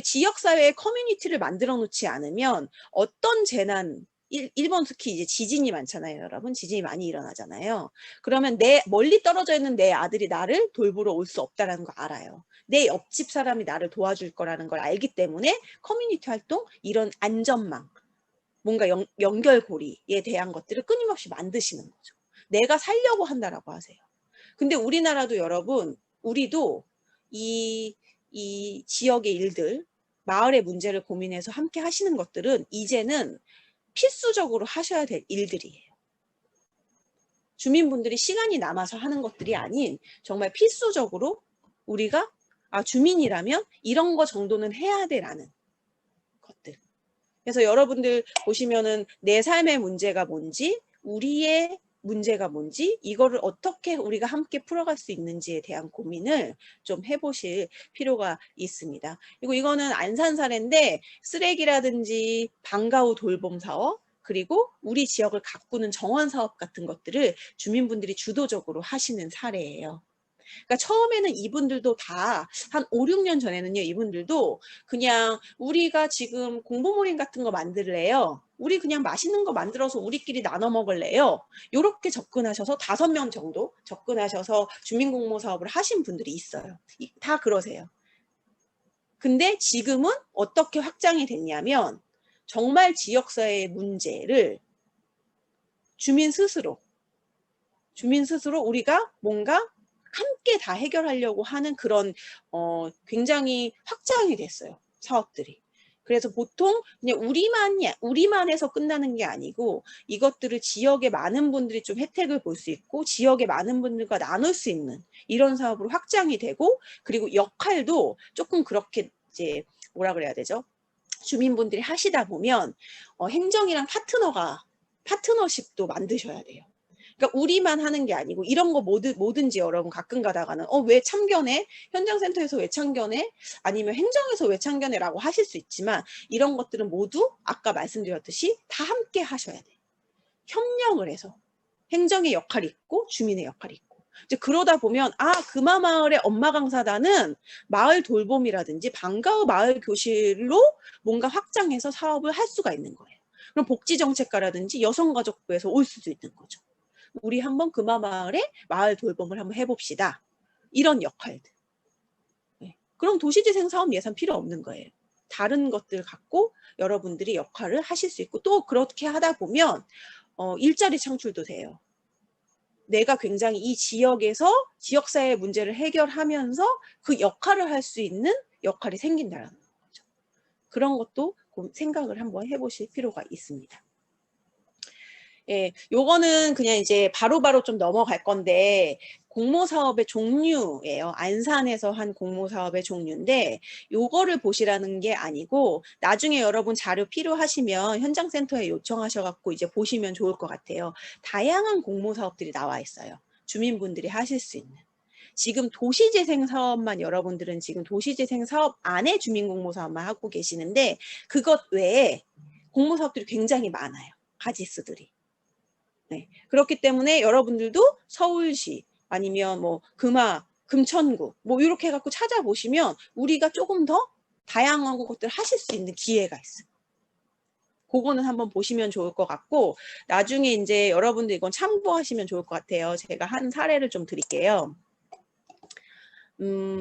지역사회의 커뮤니티를 만들어 놓지 않으면 어떤 재난, 일본 특히 이제 지진이 많잖아요, 여러분. 지진이 많이 일어나잖아요. 그러면 멀리 떨어져 있는 내 아들이 나를 돌보러 올 수 없다는 거 알아요. 내 옆집 사람이 나를 도와줄 거라는 걸 알기 때문에 커뮤니티 활동, 이런 안전망, 뭔가 연결고리에 대한 것들을 끊임없이 만드시는 거죠. 내가 살려고 한다라고 하세요. 근데 우리나라도 여러분, 우리도 이 지역의 일들, 마을의 문제를 고민해서 함께 하시는 것들은 이제는 필수적으로 하셔야 될 일들이에요. 주민분들이 시간이 남아서 하는 것들이 아닌 정말 필수적으로 우리가 주민이라면 이런 거 정도는 해야 돼라는 것들. 그래서 여러분들 보시면은 내 삶의 문제가 뭔지, 우리의 문제가 뭔지, 이거를 어떻게 우리가 함께 풀어갈 수 있는지에 대한 고민을 좀 해보실 필요가 있습니다. 그리고 이거는 안산 사례인데 쓰레기라든지 방과 후 돌봄 사업, 그리고 우리 지역을 가꾸는 정원 사업 같은 것들을 주민분들이 주도적으로 하시는 사례예요. 그러니까 처음에는 이분들도 다 한 5, 6년 전에는요, 이분들도 그냥 우리가 지금 공보모임 같은 거 만들래요. 우리 그냥 맛있는 거 만들어서 우리끼리 나눠 먹을래요. 이렇게 접근하셔서 5명 정도 접근하셔서 주민공모 사업을 하신 분들이 있어요. 다 그러세요. 근데 지금은 어떻게 확장이 됐냐면 정말 지역사회의 문제를 주민 스스로 우리가 뭔가 함께 다 해결하려고 하는 그런 굉장히 확장이 됐어요, 사업들이. 그래서 보통 그냥 우리만 해서 끝나는 게 아니고 이것들을 지역의 많은 분들이 좀 혜택을 볼 수 있고 지역의 많은 분들과 나눌 수 있는 이런 사업으로 확장이 되고, 그리고 역할도 조금 그렇게 이제 뭐라 그래야 되죠? 주민분들이 하시다 보면 행정이랑 파트너십도 만드셔야 돼요. 그러니까 우리만 하는 게 아니고 이런 거 뭐든지 여러분 가끔 가다가는 왜 참견해? 현장센터에서 왜 참견해? 아니면 행정에서 왜 참견해?라고 하실 수 있지만 이런 것들은 모두 아까 말씀드렸듯이 다 함께 하셔야 돼. 협력을 해서 행정의 역할이 있고 주민의 역할이 있고 이제 그러다 보면 금화마을의 엄마 강사단은 마을 돌봄이라든지 방과후 마을 교실로 뭔가 확장해서 사업을 할 수가 있는 거예요. 그럼 복지정책과라든지 여성가족부에서 올 수도 있는 거죠. 우리 한번 금화마을에 마을 돌봄을 한번 해봅시다. 이런 역할들. 네. 그럼 도시재생 사업 예산 필요 없는 거예요. 다른 것들 갖고 여러분들이 역할을 하실 수 있고 또 그렇게 하다 보면 일자리 창출도 돼요. 내가 굉장히 이 지역에서 지역사회 문제를 해결하면서 그 역할을 할 수 있는 역할이 생긴다는 거죠. 그런 것도 생각을 한번 해보실 필요가 있습니다. 예, 요거는 그냥 이제 바로바로 좀 넘어갈 건데 공모사업의 종류예요. 안산에서 한 공모사업의 종류인데 요거를 보시라는 게 아니고 나중에 여러분 자료 필요하시면 현장센터에 요청하셔갖고 이제 보시면 좋을 것 같아요. 다양한 공모사업들이 나와 있어요. 주민분들이 하실 수 있는. 지금 도시재생 사업만 여러분들은 지금 도시재생 사업 안에 주민공모사업만 하고 계시는데 그것 외에 공모사업들이 굉장히 많아요. 가지수들이. 네. 그렇기 때문에 여러분들도 서울시 아니면 뭐 금천구 뭐 이렇게 해갖고 찾아보시면 우리가 조금 더 다양한 것들 하실 수 있는 기회가 있어요. 그거는 한번 보시면 좋을 것 같고 나중에 이제 여러분들 이건 참고하시면 좋을 것 같아요. 제가 한 사례를 좀 드릴게요.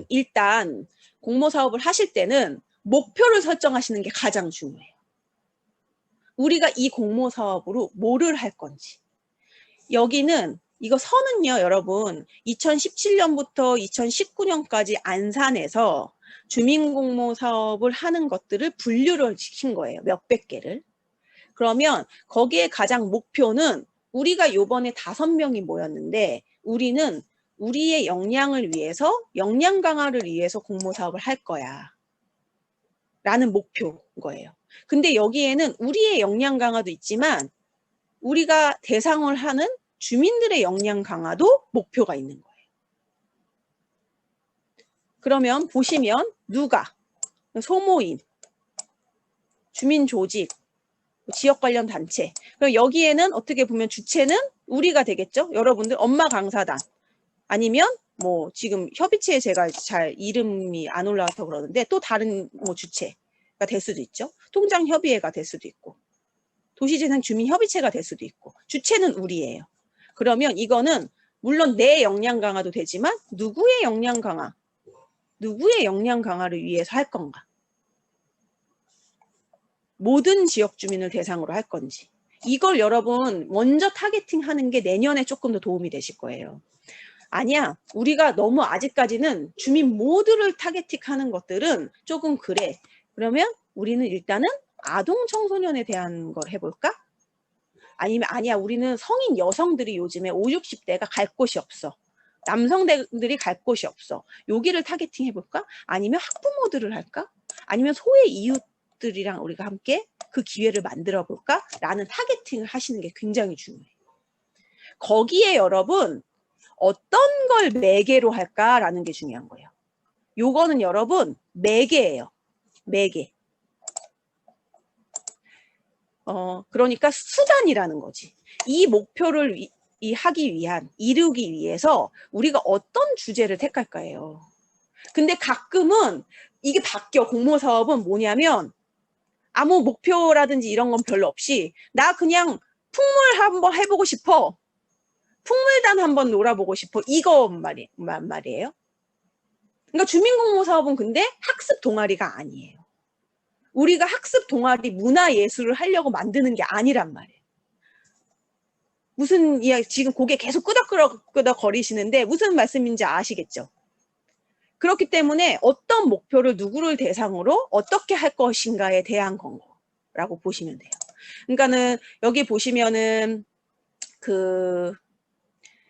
일단 공모사업을 하실 때는 목표를 설정하시는 게 가장 중요해요. 우리가 이 공모사업으로 뭐를 할 건지. 여기는 이거 선은요 여러분 2017년부터 2019년까지 안산에서 주민공모사업을 하는 것들을 분류를 시킨 거예요. 몇백 개를. 그러면 거기에 가장 목표는 우리가 요번에 5명이 모였는데 우리는 우리의 역량을 위해서 역량 강화를 위해서 공모사업을 할 거야 라는 목표인 거예요. 근데 여기에는 우리의 역량 강화도 있지만 우리가 대상을 하는 주민들의 역량 강화도 목표가 있는 거예요. 그러면 보시면 누가 소모임, 주민조직, 지역 관련 단체. 그럼 여기에는 어떻게 보면 주체는 우리가 되겠죠. 여러분들 엄마 강사단 아니면 뭐 지금 협의체에 제가 잘 이름이 안 올라와서 그러는데 또 다른 뭐 주체가 될 수도 있죠. 통장협의회가 될 수도 있고 도시재생 주민협의체가 될 수도 있고 주체는 우리예요. 그러면 이거는 물론 내 역량 강화도 되지만 누구의 역량 강화, 누구의 역량 강화를 위해서 할 건가? 모든 지역 주민을 대상으로 할 건지 이걸 여러분 먼저 타겟팅하는 게 내년에 조금 더 도움이 되실 거예요. 아니야, 우리가 너무 아직까지는 주민 모두를 타겟팅하는 것들은 조금 그래. 그러면 우리는 일단은 아동 청소년에 대한 걸 해볼까? 아니면 아니야 우리는 성인 여성들이 요즘에 50, 60대가 갈 곳이 없어. 남성들이 갈 곳이 없어. 여기를 타겟팅 해볼까? 아니면 학부모들을 할까? 아니면 소외 이웃들이랑 우리가 함께 그 기회를 만들어 볼까? 라는 타겟팅을 하시는 게 굉장히 중요해요. 거기에 여러분 어떤 걸 매개로 할까라는 게 중요한 거예요. 요거는 여러분 매개예요. 매개. 그러니까 수단이라는 거지. 이 목표를 하기 위한, 이루기 위해서 우리가 어떤 주제를 택할까예요. 근데 가끔은 이게 바뀌어. 공모사업은 뭐냐면 아무 목표라든지 이런 건 별로 없이 나 그냥 풍물 한번 해보고 싶어. 풍물단 한번 놀아보고 싶어. 이거 말이에요. 그러니까 주민공모사업은 근데 학습 동아리가 아니에요. 우리가 학습 동아리 문화예술을 하려고 만드는 게 아니란 말이에요. 무슨 이야기, 지금 고개 계속 끄덕끄덕 거리시는데 무슨 말씀인지 아시겠죠? 그렇기 때문에 어떤 목표를 누구를 대상으로 어떻게 할 것인가에 대한 거라고 보시면 돼요. 그러니까는 여기 보시면은 그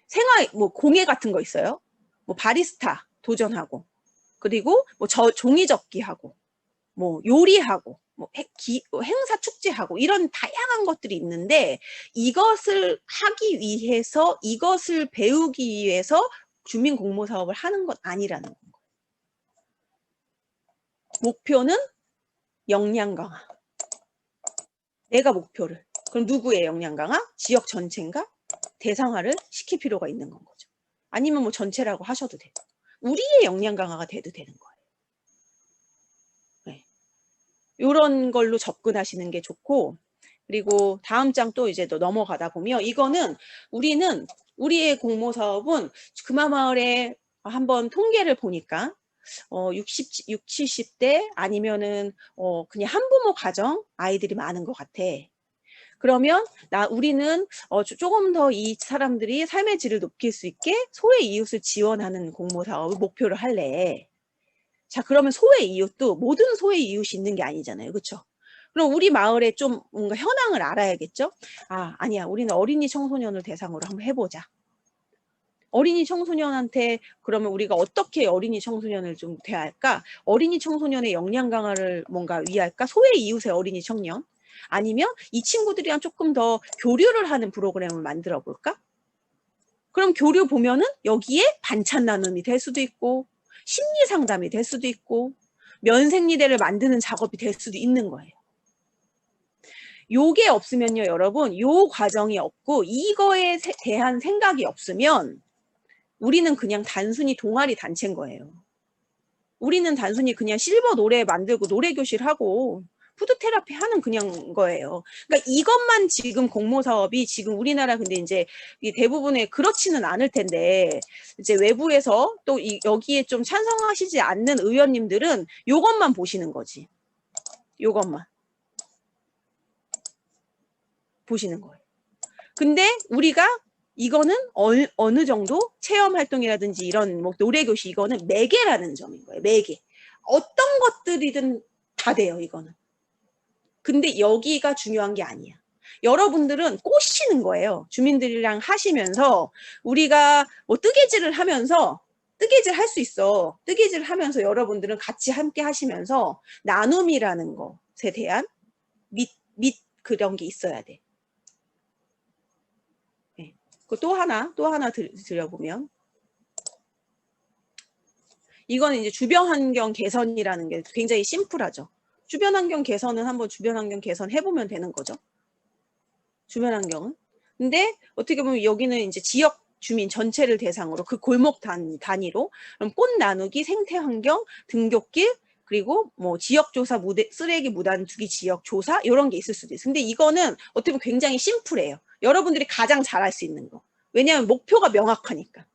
생활 뭐 공예 같은 거 있어요. 뭐 바리스타 도전하고 그리고 뭐 종이 접기 하고 뭐 요리하고 뭐 행사 축제하고 이런 다양한 것들이 있는데 이것을 하기 위해서 이것을 배우기 위해서 주민공모사업을 하는 건 아니라는 거예요. 목표는 역량 강화. 내가 목표를. 그럼 누구의 역량 강화? 지역 전체인가? 대상화를 시킬 필요가 있는 건 거죠. 아니면 뭐 전체라고 하셔도 되고 우리의 역량 강화가 돼도 되는 거예요. 네. 이런 걸로 접근하시는 게 좋고 그리고 다음 장 또 이제 또 넘어가다 보면 이거는 우리의 공모사업은 금화마을에 한번 통계를 보니까 60, 70대 아니면은 그냥 한부모 가정 아이들이 많은 것 같아. 그러면 우리는 조금 더 이 사람들이 삶의 질을 높일 수 있게 소외 이웃을 지원하는 공모사업을 목표로 할래. 자, 그러면 소외 이웃도 모든 소외 이웃이 있는 게 아니잖아요. 그렇죠? 그럼 우리 마을에 좀 뭔가 현황을 알아야겠죠? 아니야. 우리는 어린이 청소년을 대상으로 한번 해보자. 어린이 청소년한테 그러면 우리가 어떻게 어린이 청소년을 좀 대할까? 어린이 청소년의 역량 강화를 뭔가 위할까? 소외 이웃의 어린이 청년? 아니면 이 친구들이랑 조금 더 교류를 하는 프로그램을 만들어 볼까? 그럼 교류 보면은 여기에 반찬 나눔이 될 수도 있고 심리 상담이 될 수도 있고 면생리대를 만드는 작업이 될 수도 있는 거예요. 요게 없으면요, 여러분, 요 과정이 없고 이거에 대한 생각이 없으면 우리는 그냥 단순히 동아리 단체인 거예요. 우리는 단순히 그냥 실버 노래 만들고 노래 교실 하고 푸드 테라피 하는 그냥 거예요. 그러니까 이것만 지금 공모사업이 지금 우리나라 근데 이제 대부분의 그렇지는 않을 텐데 이제 외부에서 또 여기에 좀 찬성하시지 않는 의원님들은 요것만 보시는 거지. 요것만 보시는 거예요. 근데 우리가 이거는 어느 정도 체험 활동이라든지 이런 뭐 노래교실 이거는 매개라는 점인 거예요. 매개. 어떤 것들이든 다 돼요. 이거는. 근데 여기가 중요한 게 아니야. 여러분들은 꼬시는 거예요. 주민들이랑 하시면서 우리가 뭐 뜨개질을 하면서 뜨개질 할 수 있어. 뜨개질 하면서 여러분들은 같이 함께 하시면서 나눔이라는 것에 대한 및 그런 게 있어야 돼. 네. 또 하나 드려보면 이거는 이제 주변 환경 개선이라는 게 굉장히 심플하죠. 주변 환경 개선은 한번 주변 환경 개선 해보면 되는 거죠. 주변 환경은. 근데 어떻게 보면 여기는 이제 지역 주민 전체를 대상으로 그 골목 단위로 그럼 꽃 나누기, 생태 환경, 등굣길 그리고 뭐 지역 조사, 쓰레기 무단 투기 지역 조사 이런 게 있을 수도 있어요. 근데 이거는 어떻게 보면 굉장히 심플해요. 여러분들이 가장 잘할 수 있는 거. 왜냐하면 목표가 명확하니까.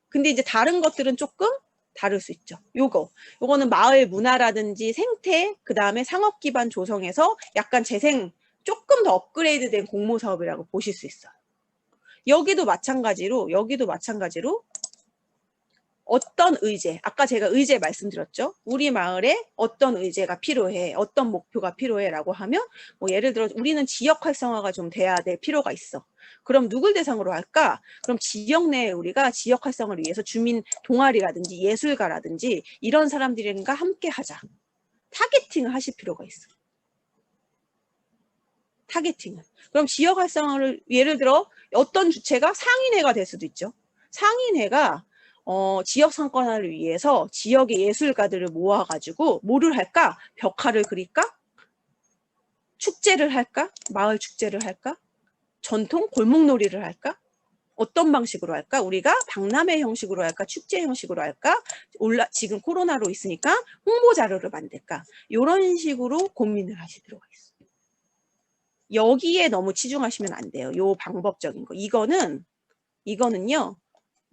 근데 이제 다른 것들은 조금 다를 수 있죠. 요거는 마을 문화라든지 생태, 그 다음에 상업 기반 조성에서 약간 재생, 조금 더 업그레이드된 공모 사업이라고 보실 수 있어요. 여기도 마찬가지로 어떤 의제, 아까 제가 의제 말씀드렸죠. 우리 마을에 어떤 의제가 필요해, 어떤 목표가 필요해 라고 하면 뭐 예를 들어 우리는 지역 활성화가 좀 돼야 될 필요가 있어. 그럼 누굴 대상으로 할까? 그럼 지역 내에 우리가 지역 활성화를 위해서 주민 동아리라든지 예술가라든지 이런 사람들과 함께 하자. 타겟팅을 하실 필요가 있어. 타겟팅을. 그럼 지역 활성화를 예를 들어 어떤 주체가 상인회가 될 수도 있죠. 상인회가 지역 상권화를 위해서 지역의 예술가들을 모아가지고 뭐를 할까? 벽화를 그릴까? 축제를 할까? 마을 축제를 할까? 전통 골목놀이를 할까? 어떤 방식으로 할까? 우리가 박람회 형식으로 할까? 축제 형식으로 할까? 지금 코로나로 있으니까 홍보 자료를 만들까? 이런 식으로 고민을 하실 필요가 있어요. 여기에 너무 치중하시면 안 돼요. 요 방법적인 거. 이거는요.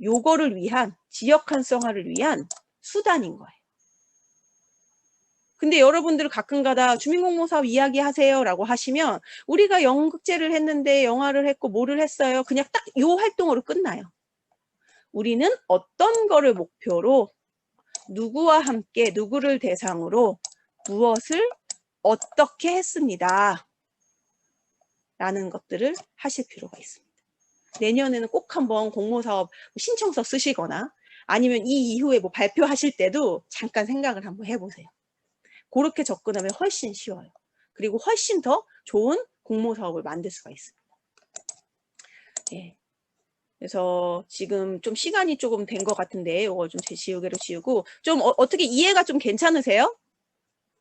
요거를 위한 지역 활성화를 위한 수단인 거예요. 근데 여러분들 가끔가다 주민공모사업 이야기하세요 라고 하시면 우리가 연극제를 했는데 영화를 했고 뭐를 했어요. 그냥 딱 요 활동으로 끝나요. 우리는 어떤 거를 목표로 누구와 함께 누구를 대상으로 무엇을 어떻게 했습니다. 라는 것들을 하실 필요가 있습니다. 내년에는 꼭 한번 공모사업 신청서 쓰시거나 아니면 이 이후에 뭐 발표하실 때도 잠깐 생각을 한번 해보세요. 그렇게 접근하면 훨씬 쉬워요. 그리고 훨씬 더 좋은 공모 사업을 만들 수가 있습니다. 예. 그래서 지금 좀 시간이 조금 된 것 같은데 이거 좀 제 지우개로 지우고 좀 어떻게 이해가 좀 괜찮으세요?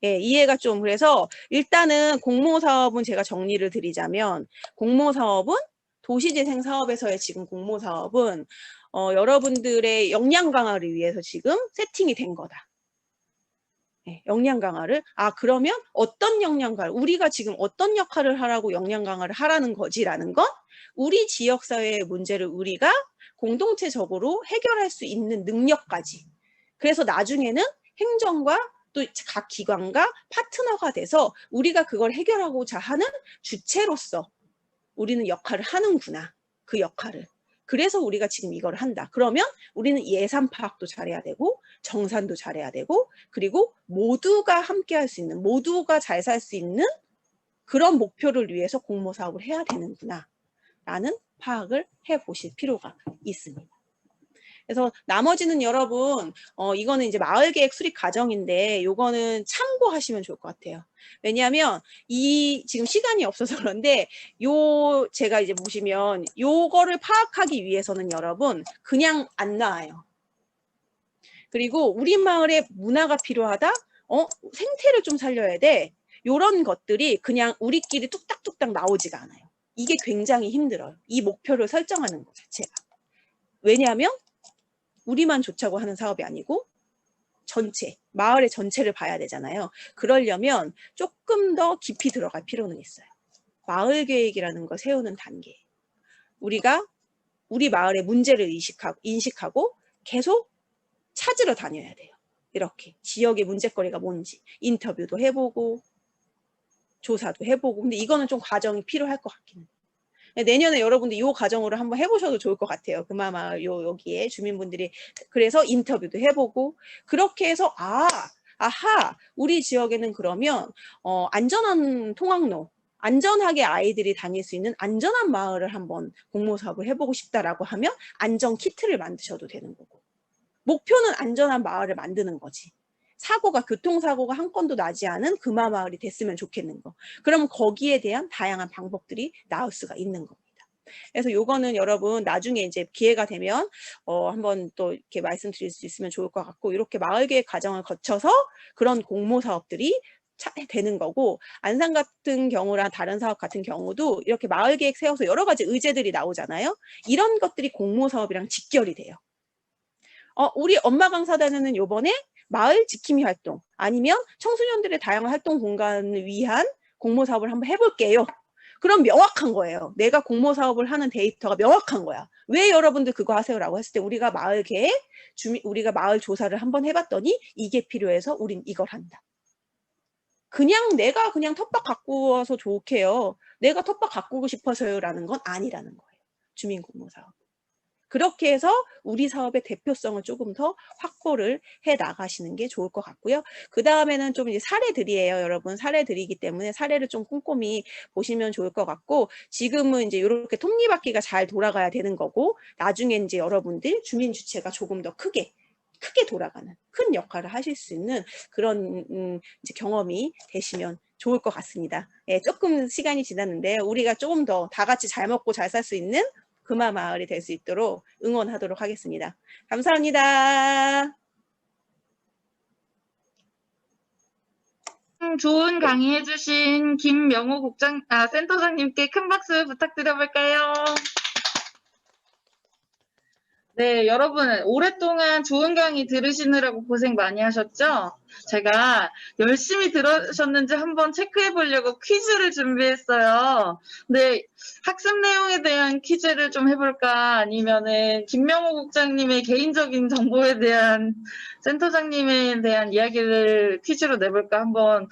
예, 이해가 좀 그래서 일단은 공모 사업은 제가 정리를 드리자면 공모 사업은 도시재생 사업에서의 지금 공모 사업은 여러분들의 역량 강화를 위해서 지금 세팅이 된 거다. 예, 역량 강화를 그러면 어떤 역량 강화 우리가 지금 어떤 역할을 하라고 역량 강화를 하라는 거지라는 건 우리 지역사회의 문제를 우리가 공동체적으로 해결할 수 있는 능력까지 그래서 나중에는 행정과 또 각 기관과 파트너가 돼서 우리가 그걸 해결하고자 하는 주체로서 우리는 역할을 하는구나. 그 역할을. 그래서 우리가 지금 이걸 한다. 그러면 우리는 예산 파악도 잘해야 되고 정산도 잘해야 되고 그리고 모두가 함께 할 수 있는 모두가 잘 살 수 있는 그런 목표를 위해서 공모 사업을 해야 되는구나 라는 파악을 해보실 필요가 있습니다. 그래서 나머지는 여러분 이거는 이제 마을계획 수립 과정인데 요거는 참고하시면 좋을 것 같아요. 왜냐하면 지금 시간이 없어서 그런데 제가 이제 보시면 요거를 파악하기 위해서는 여러분 그냥 안 나와요. 그리고 우리 마을에 문화가 필요하다? 생태를 좀 살려야 돼. 요런 것들이 그냥 우리끼리 뚝딱뚝딱 나오지가 않아요. 이게 굉장히 힘들어요. 이 목표를 설정하는 것 자체가. 왜냐하면 우리만 좋자고 하는 사업이 아니고 마을의 전체를 봐야 되잖아요. 그러려면 조금 더 깊이 들어갈 필요는 있어요. 마을 계획이라는 걸 세우는 단계. 우리가 우리 마을의 문제를 인식하고 계속 찾으러 다녀야 돼요. 이렇게 지역의 문제거리가 뭔지 인터뷰도 해보고 조사도 해보고 근데 이거는 좀 과정이 필요할 것 같기는 해요. 내년에 여러분들 이 과정으로 한번 해보셔도 좋을 것 같아요. 금마마을 여기에 주민분들이 그래서 인터뷰도 해보고 그렇게 해서 우리 지역에는 그러면 안전한 통학로 안전하게 아이들이 다닐 수 있는 안전한 마을을 한번 공모 사업을 해보고 싶다라고 하면 안전 키트를 만드셔도 되는 거고 목표는 안전한 마을을 만드는 거지. 교통사고가 한 건도 나지 않은 금마마을이 됐으면 좋겠는 거. 그럼 거기에 대한 다양한 방법들이 나올 수가 있는 겁니다. 그래서 요거는 여러분 나중에 이제 기회가 되면 한번 또 이렇게 말씀드릴 수 있으면 좋을 것 같고 이렇게 마을계획 과정을 거쳐서 그런 공모 사업들이 되는 거고 안산 같은 경우랑 다른 사업 같은 경우도 이렇게 마을계획 세워서 여러 가지 의제들이 나오잖아요. 이런 것들이 공모 사업이랑 직결이 돼요. 우리 엄마 강사단에는 요번에 마을 지킴이 활동 아니면 청소년들의 다양한 활동 공간을 위한 공모 사업을 한번 해볼게요. 그럼 명확한 거예요. 내가 공모 사업을 하는 데이터가 명확한 거야. 왜 여러분들 그거 하세요라고 했을 때 우리가 마을 계획, 우리가 마을 조사를 한번 해봤더니 이게 필요해서 우린 이걸 한다. 내가 그냥 텃밭 갖고 와서 좋게요. 내가 텃밭 가꾸고 싶어서요라는 건 아니라는 거예요. 주민 공모 사업. 그렇게 해서 우리 사업의 대표성을 조금 더 확보를 해 나가시는 게 좋을 것 같고요. 그 다음에는 좀 이제 사례들이에요, 여러분. 사례들이기 때문에 사례를 좀 꼼꼼히 보시면 좋을 것 같고, 지금은 이제 이렇게 톱니바퀴가 잘 돌아가야 되는 거고, 나중에 이제 여러분들 주민 주체가 조금 더 크게 돌아가는 큰 역할을 하실 수 있는 그런 이제 경험이 되시면 좋을 것 같습니다. 예, 조금 시간이 지났는데 우리가 조금 더 다 같이 잘 먹고 잘 살 수 있는 금마마을이 될 수 있도록 응원하도록 하겠습니다. 감사합니다. 좋은 강의 해주신 김명호 센터장님께 큰 박수 부탁드려볼까요? 네, 여러분 오랫동안 좋은 강의 들으시느라고 고생 많이 하셨죠? 제가 열심히 들으셨는지 한번 체크해 보려고 퀴즈를 준비했어요. 근데 학습 내용에 대한 퀴즈를 좀 해볼까 아니면은 김명호 국장님의 개인적인 정보에 대한 센터장님에 대한 이야기를 퀴즈로 내볼까 한번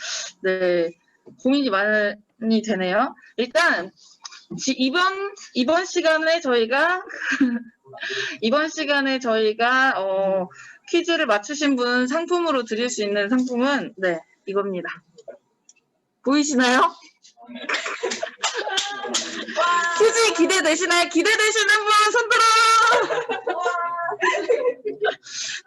고민이 많이 되네요. 일단 이번 시간에 저희가 퀴즈를 맞추신 분 상품으로 드릴 수 있는 상품은 이겁니다. 보이시나요? 퀴즈 기대되시나요? 기대되시는 분 손들어!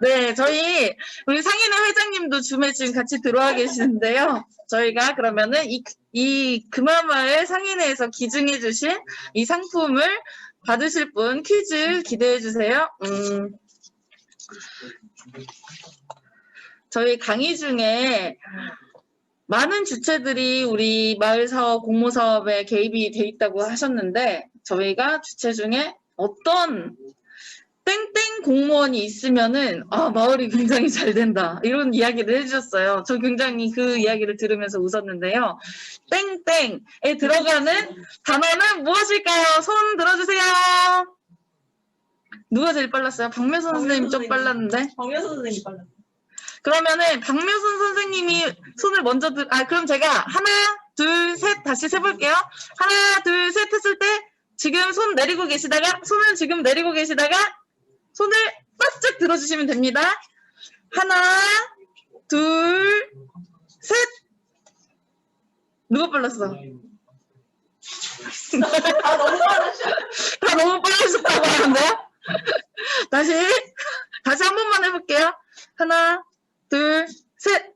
네, 저희 우리 상인회 회장님도 줌에 지금 같이 들어와 계시는데요. 저희가 그러면은 이 금화마을 상인회에서 기증해 주신 이 상품을 받으실 분 퀴즈 기대해 주세요. 저희 강의 중에 많은 주체들이 우리 마을 사업, 공모 사업에 개입이 돼 있다고 하셨는데 저희가 주체 중에 어떤 땡땡 공무원이 있으면은 마을이 굉장히 잘 된다 이런 이야기를 해주셨어요. 저 굉장히 그 이야기를 들으면서 웃었는데요. 땡땡에 들어가는 단어는 무엇일까요? 손 들어주세요. 누가 제일 빨랐어요? 박묘선 선생님 좀 빨랐는데. 박명수 선생님 빨랐어요. 그러면은 박묘선 선생님이 손을 먼저 그럼 제가 하나, 둘, 셋 다시 세볼게요. 하나, 둘, 셋 했을 때 지금 손 내리고 계시다가 손을 지금 내리고 계시다가 손을 바짝 들어주시면 됩니다. 하나, 둘, 셋. 누가 빨랐어? 다 너무 빨라졌다고 하는데요? 다시 한 번만 해볼게요. 하나, 둘, 셋.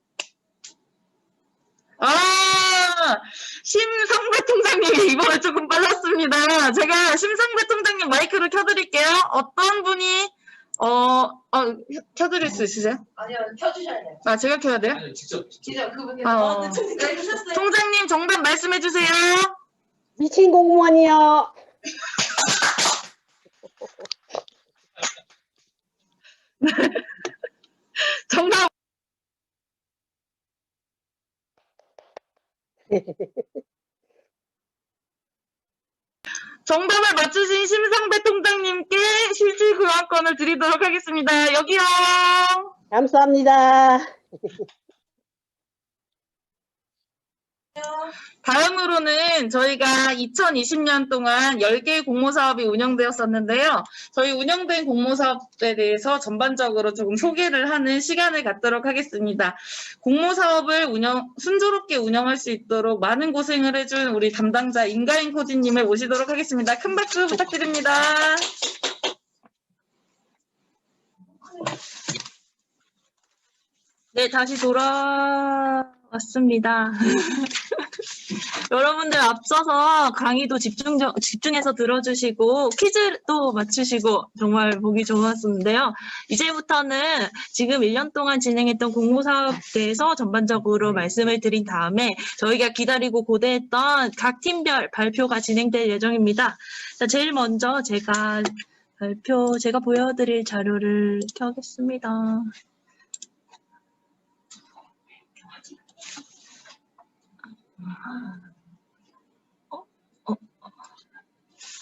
심성배 통장님이 이번에 조금 빨랐습니다. 제가 심성배 통장님 마이크를 켜드릴게요. 어떤 분이 켜드릴 수 있으세요? 아니요, 켜주셔야 돼요. 제가 켜야 돼요? 아니, 직접 진짜 그분이 통장님 정답 말씀해 주세요. 미친 공무원이요. 정답. 정답을 맞추신 심상배 통장님께 실질 교환권을 드리도록 하겠습니다. 여기요. 감사합니다. 다음으로는 저희가 2020년 동안 10개의 공모사업이 운영되었었는데요. 저희 운영된 공모사업에 대해서 전반적으로 조금 소개를 하는 시간을 갖도록 하겠습니다. 공모사업을 순조롭게 운영할 수 있도록 많은 고생을 해준 우리 담당자 임가인 코디님을 모시도록 하겠습니다. 큰 박수 부탁드립니다. 네, 다시 돌아왔습니다. 여러분들 앞서서 강의도 집중해서 들어주시고 퀴즈도 맞추시고 정말 보기 좋았었는데요. 이제부터는 지금 1년 동안 진행했던 공모사업에 대해서 전반적으로 말씀을 드린 다음에 저희가 기다리고 고대했던 각 팀별 발표가 진행될 예정입니다. 자, 제일 먼저 제가 보여드릴 자료를 켜겠습니다.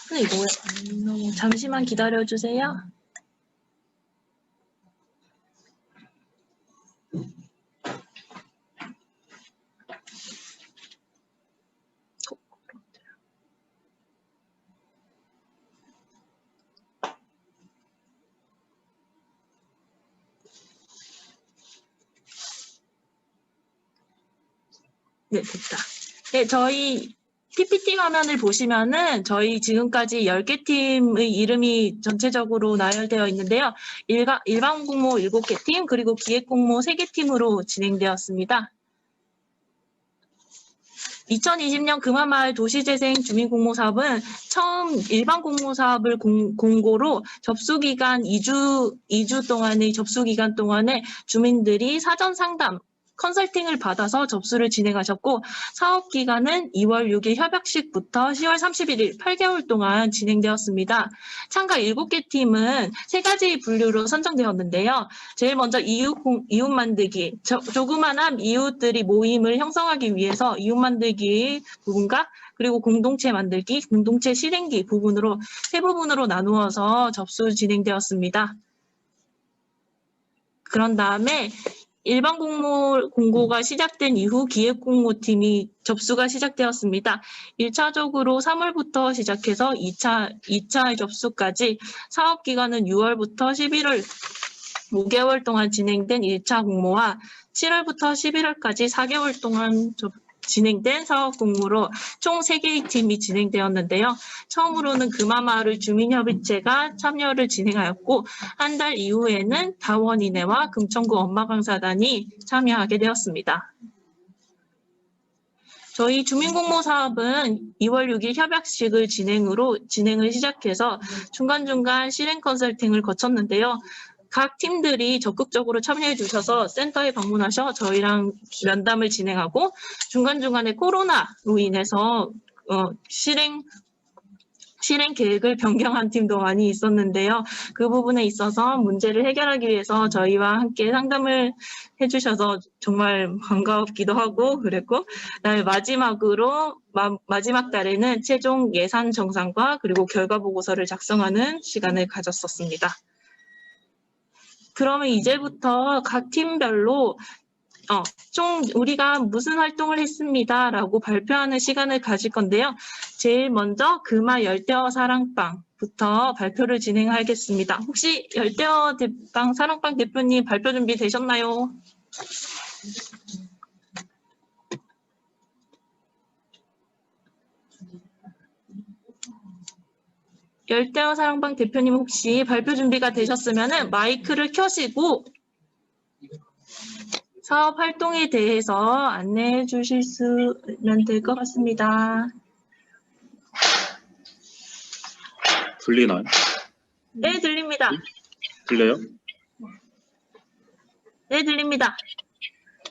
근데 이거 잠시만 기다려주세요. 네, 됐다. 네, 저희 PPT 화면을 보시면은 저희 지금까지 10개 팀의 이름이 전체적으로 나열되어 있는데요. 일반 공모 7개 팀, 그리고 기획 공모 3개 팀으로 진행되었습니다. 2020년 금화마을 도시재생 주민공모사업은 처음 일반 공모사업을 공고로 접수기간 2주 동안의 접수기간 동안에 주민들이 사전 상담, 컨설팅을 받아서 접수를 진행하셨고 사업 기간은 2월 6일 협약식부터 10월 31일 8개월 동안 진행되었습니다. 참가 7개 팀은 3가지 분류로 선정되었는데요. 제일 먼저 이웃 만들기, 조그만한 이웃들이 모임을 형성하기 위해서 이웃 만들기 부분과 그리고 공동체 만들기, 공동체 실행기 부분으로 3부분으로 나누어서 접수 진행되었습니다. 그런 다음에 일반 공고가 시작된 이후 기획공모팀이 접수가 시작되었습니다. 1차적으로 3월부터 시작해서 2차 접수까지 사업기간은 6월부터 11월 5개월 동안 진행된 1차 공모와 7월부터 11월까지 4개월 동안 진행된 사업 공모로 총 3개의 팀이 진행되었는데요. 처음으로는 금화마을 주민협의체가 참여를 진행하였고 한 달 이후에는 다원이네와 금천구 엄마강사단이 참여하게 되었습니다. 저희 주민공모 사업은 2월 6일 협약식을 진행을 시작해서 중간중간 실행 컨설팅을 거쳤는데요. 각 팀들이 적극적으로 참여해 주셔서 센터에 방문하셔 저희랑 면담을 진행하고 중간중간에 코로나로 인해서 실행 계획을 변경한 팀도 많이 있었는데요. 그 부분에 있어서 문제를 해결하기 위해서 저희와 함께 상담을 해주셔서 정말 반갑기도 하고 그랬고 그다음에 마지막 달에는 최종 예산 정산과 그리고 결과 보고서를 작성하는 시간을 가졌었습니다. 그러면 이제부터 각 팀별로 총 우리가 무슨 활동을 했습니다라고 발표하는 시간을 가질 건데요. 제일 먼저 금화 열대어 사랑방부터 발표를 진행하겠습니다. 혹시 열대어 사랑방 대표님 발표 준비 되셨나요? 열대어 사랑방 대표님 혹시 발표 준비가 되셨으면 마이크를 켜시고 사업 활동에 대해서 안내해 주시면 될 것 같습니다. 들리나요? 네, 들립니다. 들려요? 네, 들립니다.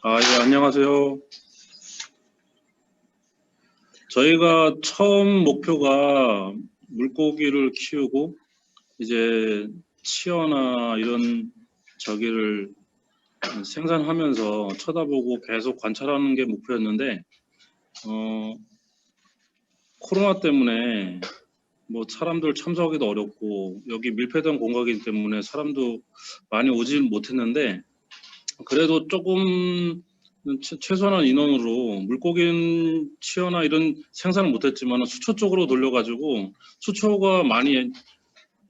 예, 안녕하세요. 저희가 처음 목표가 물고기를 키우고 이제 치어나 이런 저기를 생산하면서 쳐다보고 계속 관찰하는 게 목표였는데 코로나 때문에 뭐 사람들 참석하기도 어렵고 여기 밀폐된 공간이기 때문에 사람도 많이 오질 못했는데 그래도 조금 최소한 인원으로 물고기 치어나 이런 생산을 못했지만 수초 쪽으로 돌려가지고 수초가 많이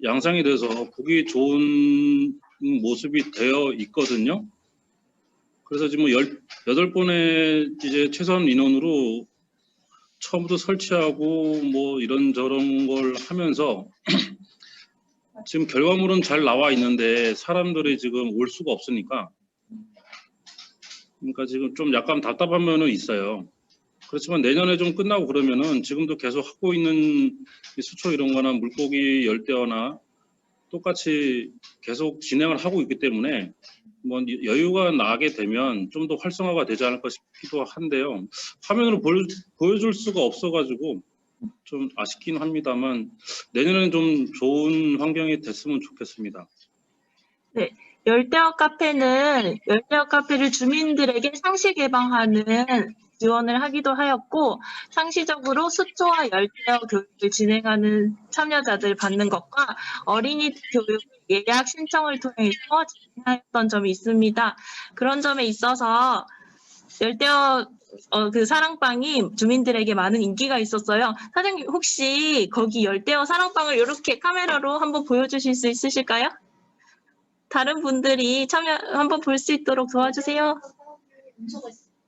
양상이 돼서 보기 좋은 모습이 되어 있거든요. 그래서 지금 18번의 이제 최소한 인원으로 처음부터 설치하고 뭐 이런저런 걸 하면서 지금 결과물은 잘 나와 있는데 사람들이 지금 올 수가 없으니까 그러니까 지금 좀 약간 답답한 면은 있어요. 그렇지만 내년에 좀 끝나고 그러면은 지금도 계속 하고 있는 수초 이런 거나 물고기 열대어나 똑같이 계속 진행을 하고 있기 때문에 뭐 여유가 나게 되면 좀 더 활성화가 되지 않을까 싶기도 한데요. 화면으로 보여줄 수가 없어가지고 좀 아쉽긴 합니다만 내년에는 좀 좋은 환경이 됐으면 좋겠습니다. 네, 열대어 카페를 주민들에게 상시 개방하는 지원을 하기도 하였고 상시적으로 수초와 열대어 교육을 진행하는 참여자들 받는 것과 어린이 교육 예약 신청을 통해서 진행하였던 점이 있습니다. 그런 점에 있어서 열대어 그 사랑방이 주민들에게 많은 인기가 있었어요. 사장님 혹시 거기 열대어 사랑방을 이렇게 카메라로 한번 보여주실 수 있으실까요? 다른 분들이 참여 한번 볼 수 있도록 도와주세요.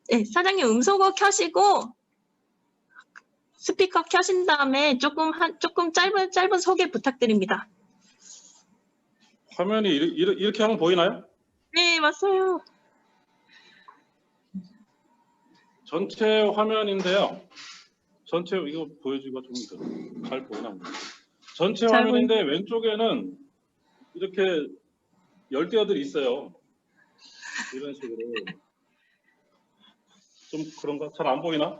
네, 사장님 음소거 켜시고 스피커 켜신 다음에 조금 짧은 소개 부탁드립니다. 화면이 이렇게 하면 보이나요? 네, 맞아요. 전체 화면인데요. 전체 이거 보여주기가 좀 잘 보이나? 전체 잘 화면인데 왼쪽에는 이렇게 열대어들이 있어요. 이런 식으로 좀 그런가? 잘 안 보이나?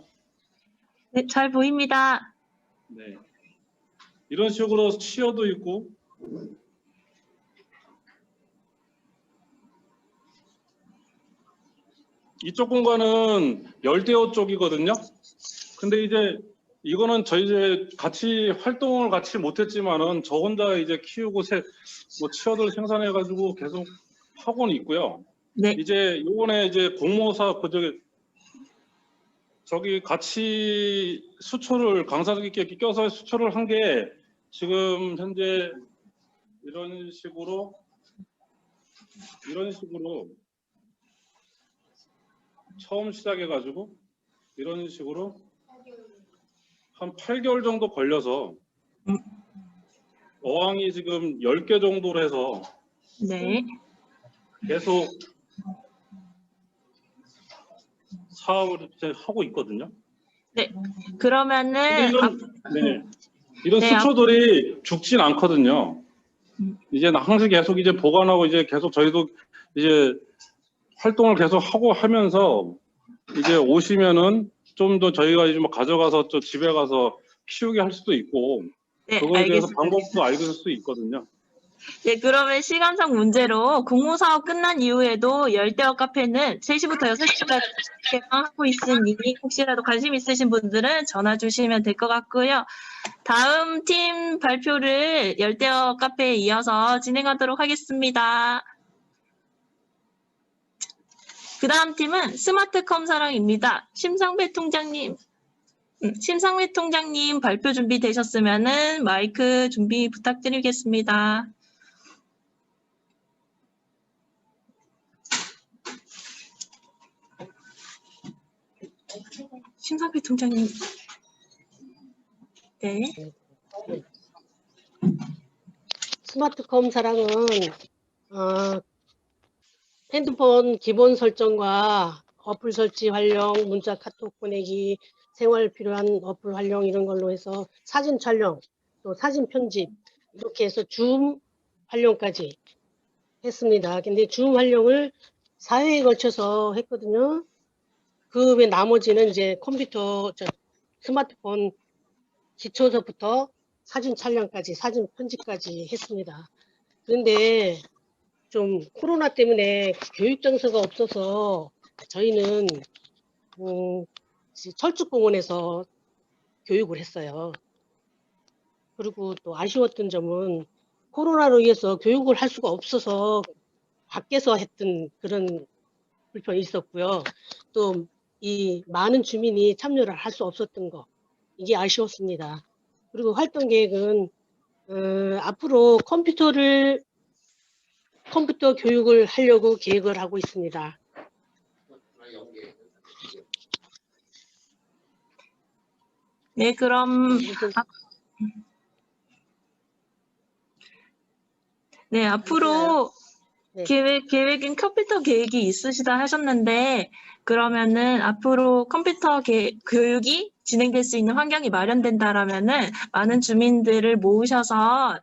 네, 잘 보입니다. 네. 이런 식으로 치어도 있고 이쪽 공간은 열대어 쪽이거든요. 근데 이제 이거는 저희 이제 같이 활동을 같이 못했지만은 저 혼자 이제 키우고 뭐 치어들 생산해가지고 계속 하고는 있고요. 네, 이제 요번에 이제 공모사 저기 같이 수초를 강사들끼리 껴서 수초를 한 게 지금 현재 이런 식으로 처음 시작해가지고 이런 식으로 한 8개월 정도 걸려서 어항이 지금 10개 정도로 해서 네. 계속 사업을 이제 하고 있거든요. 네. 근데 그러면은 이런 네, 수초들이 죽진 않거든요. 이제 항상 계속 이제 보관하고 이제 계속 저희도 이제 활동을 계속 하고 하면서 이제 오시면은 좀 더 저희가 이제 뭐 가져가서 또 집에 가서 키우게 할 수도 있고 네, 그거에 대해서 알겠습니다. 방법도 알려줄 수 있거든요. 네, 그러면 시간상 문제로 공모사업 끝난 이후에도 열대어 카페는 3시부터 6시까지 개방하고 있으니 혹시라도 관심 있으신 분들은 전화 주시면 될 것 같고요. 다음 팀 발표를 열대어 카페에 이어서 진행하도록 하겠습니다. 그 다음 팀은 스마트컴 사랑입니다. 심상배 통장님 발표 준비되셨으면은 마이크 준비 부탁드리겠습니다. 심상배 통장님. 네. 스마트컴 사랑은 핸드폰 기본 설정과 어플 설치 활용, 문자 카톡 보내기, 생활 필요한 어플 활용 이런 걸로 해서 사진 촬영, 또 사진 편집 이렇게 해서 줌 활용까지 했습니다. 근데 줌 활용을 4회에 걸쳐서 했거든요. 그 외 나머지는 이제 컴퓨터, 스마트폰 기초서부터 사진 촬영까지, 사진 편집까지 했습니다. 그런데 좀 코로나 때문에 교육 정서가 없어서 저희는 철쭉공원에서 교육을 했어요. 그리고 또 아쉬웠던 점은 코로나로 인해서 교육을 할 수가 없어서 밖에서 했던 그런 불편이 있었고요. 또 이 많은 주민이 참여를 할 수 없었던 거, 이게 아쉬웠습니다. 그리고 활동 계획은 앞으로 컴퓨터 교육을 하려고 계획을 하고 있습니다. 네, 그럼 네, 앞으로 네. 계획은 컴퓨터 계획이 있으시다 하셨는데 그러면은 앞으로 컴퓨터 교육이 진행될 수 있는 환경이 마련된다라면은 많은 주민들을 모으셔서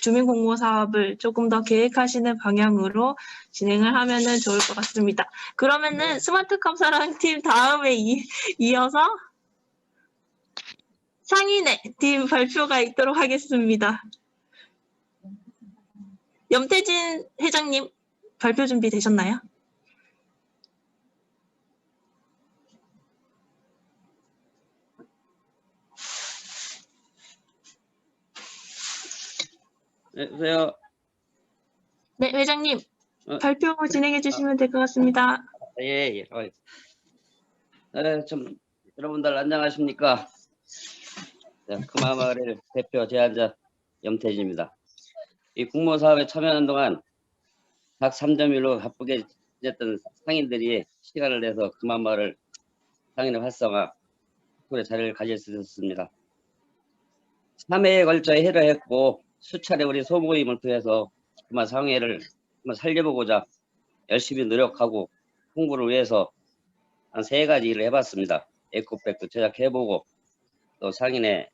주민 공모 사업을 조금 더 계획하시는 방향으로 진행을 하면은 좋을 것 같습니다. 그러면은 스마트컴 사랑팀 다음에 이어서 상인의 팀 발표가 있도록 하겠습니다. 염태진 회장님 발표 준비 되셨나요? 네, 여보세요. 네, 회장님 발표 네. 진행해 주시면 될 것 같습니다. 예. 좀 여러분들 안녕하십니까? 네, 금화마을 대표 제안자 염태진입니다. 이 공모 사업에 참여하는 동안 각 3.1로 바쁘게 지냈던 상인들이 시간을 내서 금화마을 상인의 활성화 의 자리를 가질 수 있었습니다. 3회에 걸쳐 회를 했고 수차례 우리 소모임을 통해서 금화 상회를 살려보고자 열심히 노력하고 홍보를 위해서 한 3가지 일을 해봤습니다. 에코백도 제작해보고 또 상인의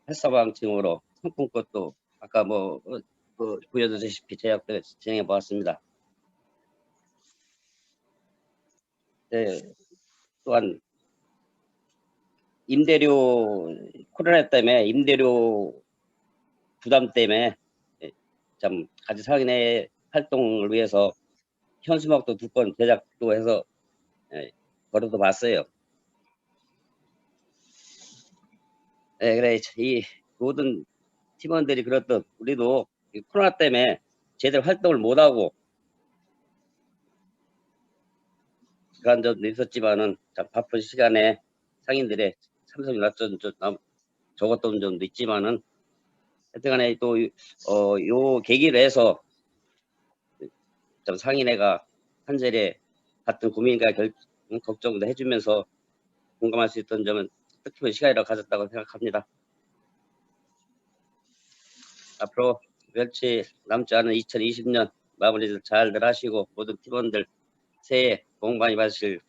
활성화방침으로 상품권도 아까 보여드렸다시피 제작도 진행해보았습니다. 네, 또한 임대료 코로나 때문에 임대료 부담 때문에 참 같이 상인의 활동을 위해서 현수막도 2건 제작도 해서 걸어도 봤어요. 네, 그래 이 모든 팀원들이 그렇듯 우리도 이 코로나 때문에 제대로 활동을 못하고 그런 점도 있었지만은 참 바쁜 시간에 상인들의 참석이 적었던 점도 있지만은 하여튼간에 또 요 계기를 해서 좀 상인회가 한 자리에 같은 고민과 걱정도 해주면서 공감할 수 있던 점은 뜻깊은 시간이라고 가졌다고 생각합니다. 앞으로 며칠 남지 않은 2020년 마무리를 잘들 하시고 모든 팀원들 새해 복 많이 받으실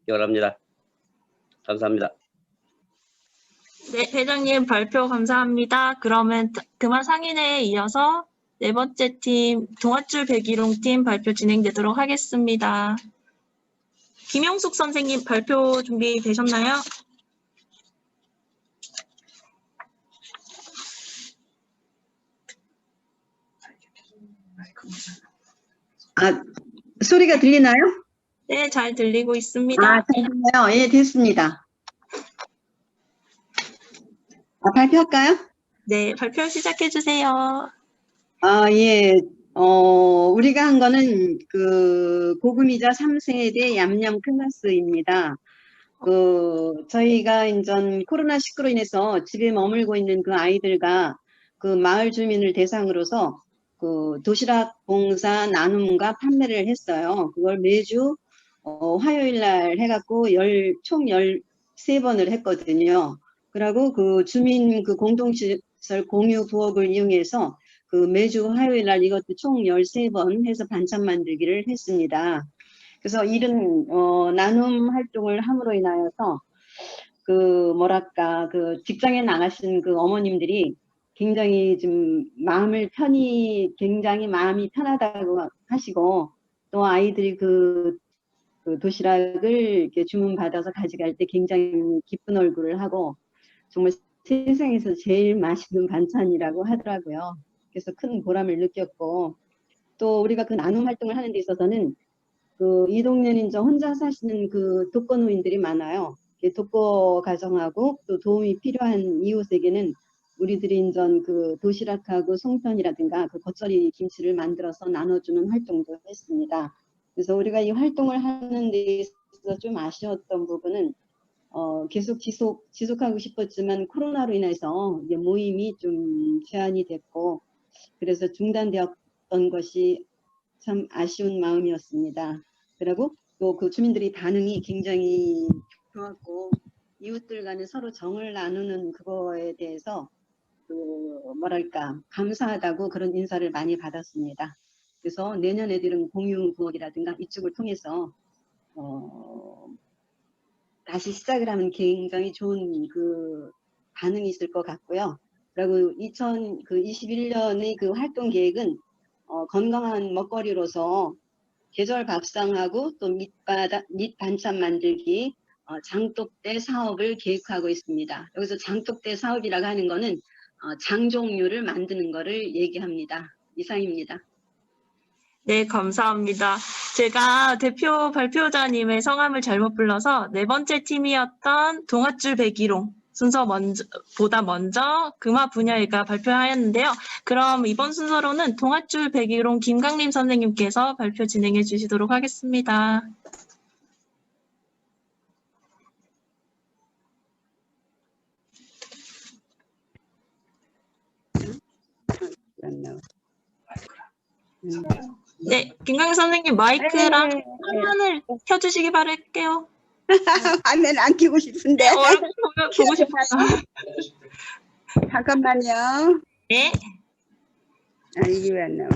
기원합니다. 감사합니다. 네, 회장님 발표 감사합니다. 그러면 그만 상인회에 이어서 네 번째 팀 동아줄 백일홍 팀 발표 진행되도록 하겠습니다. 김용숙 선생님 발표 준비되셨나요? 소리가 들리나요? 네, 잘 들리고 있습니다. 잠깐만요. 예, 됐습니다. 발표할까요? 네, 발표 시작해 주세요. 예. 우리가 한 거는 고금이자 3세대 얌얌 클래스입니다. 저희가 인전 코로나19로 인해서 집에 머물고 있는 그 아이들과 그 마을 주민을 대상으로서 도시락 봉사 나눔과 판매를 했어요. 그걸 매주 화요일 날 해갖고 총 13번을 했거든요. 그리고 주민 공동시설 공유 부엌을 이용해서 매주 화요일 날 이것도 총 13번 해서 반찬 만들기를 했습니다. 그래서 이런 나눔 활동을 함으로 인하여서 직장에 나가신 어머님들이 굉장히 좀 굉장히 마음이 편하다고 하시고, 또 아이들이 도시락을 이렇게 주문받아서 가져갈 때 굉장히 기쁜 얼굴을 하고, 정말 세상에서 제일 맛있는 반찬이라고 하더라고요. 그래서 큰 보람을 느꼈고, 또 우리가 나눔 활동을 하는 데 있어서는 이 동네는 이제 혼자 사시는 독거노인들이 많아요. 독거 가정하고 또 도움이 필요한 이웃에게는 우리들이 인전 도시락하고 송편이라든가 겉절이 김치를 만들어서 나눠주는 활동도 했습니다. 그래서 우리가 이 활동을 하는 데 있어서 좀 아쉬웠던 부분은 계속 지속하고 싶었지만 코로나로 인해서 이제 모임이 좀 제한이 됐고, 그래서 중단되었던 것이 참 아쉬운 마음이었습니다. 그리고 또 주민들이 반응이 굉장히 좋았고, 이웃들 간에 서로 정을 나누는 그거에 대해서 감사하다고 그런 인사를 많이 받았습니다. 그래서 내년에들은 공유 부엌이라든가 이쪽을 통해서 다시 시작을 하면 굉장히 좋은 반응이 있을 것 같고요. 그리고 2021년의 활동 계획은 건강한 먹거리로서 계절 밥상하고 또 밑 반찬 만들기, 장독대 사업을 계획하고 있습니다. 여기서 장독대 사업이라고 하는 거는 장 종류를 만드는 거를 얘기합니다. 이상입니다. 네, 감사합니다. 제가 대표 발표자님의 성함을 잘못 불러서 네 번째 팀이었던 동아줄 백일홍 순서보다 먼저 금화 분야일가 발표하였는데요. 그럼 이번 순서로는 동아줄 백일홍 김강림 선생님께서 발표 진행해 주시도록 하겠습니다. 네, 김강림 선생님 마이크랑 화면을 켜주시기 바랄게요. 화면 안 켜고 싶은데. 얼굴 보고 싶어요. 잠깐만요. 네. 이게 왜 안 나와?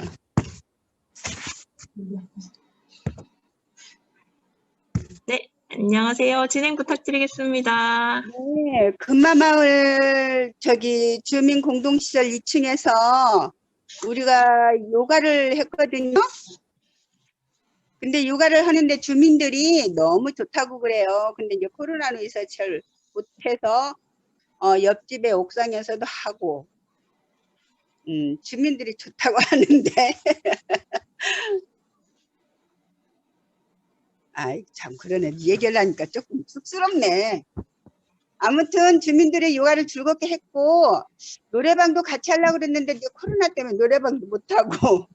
네, 안녕하세요. 진행 부탁드리겠습니다. 네, 금마마을 주민 공동시설 2층에서 우리가 요가를 했거든요. 근데 요가를 하는데 주민들이 너무 좋다고 그래요. 근데 이제 코로나로 인해서 잘 못해서 옆집에 옥상에서도 하고 주민들이 좋다고 하는데 아이 참 그러네. 얘기를 하니까 조금 쑥스럽네. 아무튼 주민들의 요가를 즐겁게 했고 노래방도 같이 하려고 그랬는데 이제 코로나 때문에 노래방도 못하고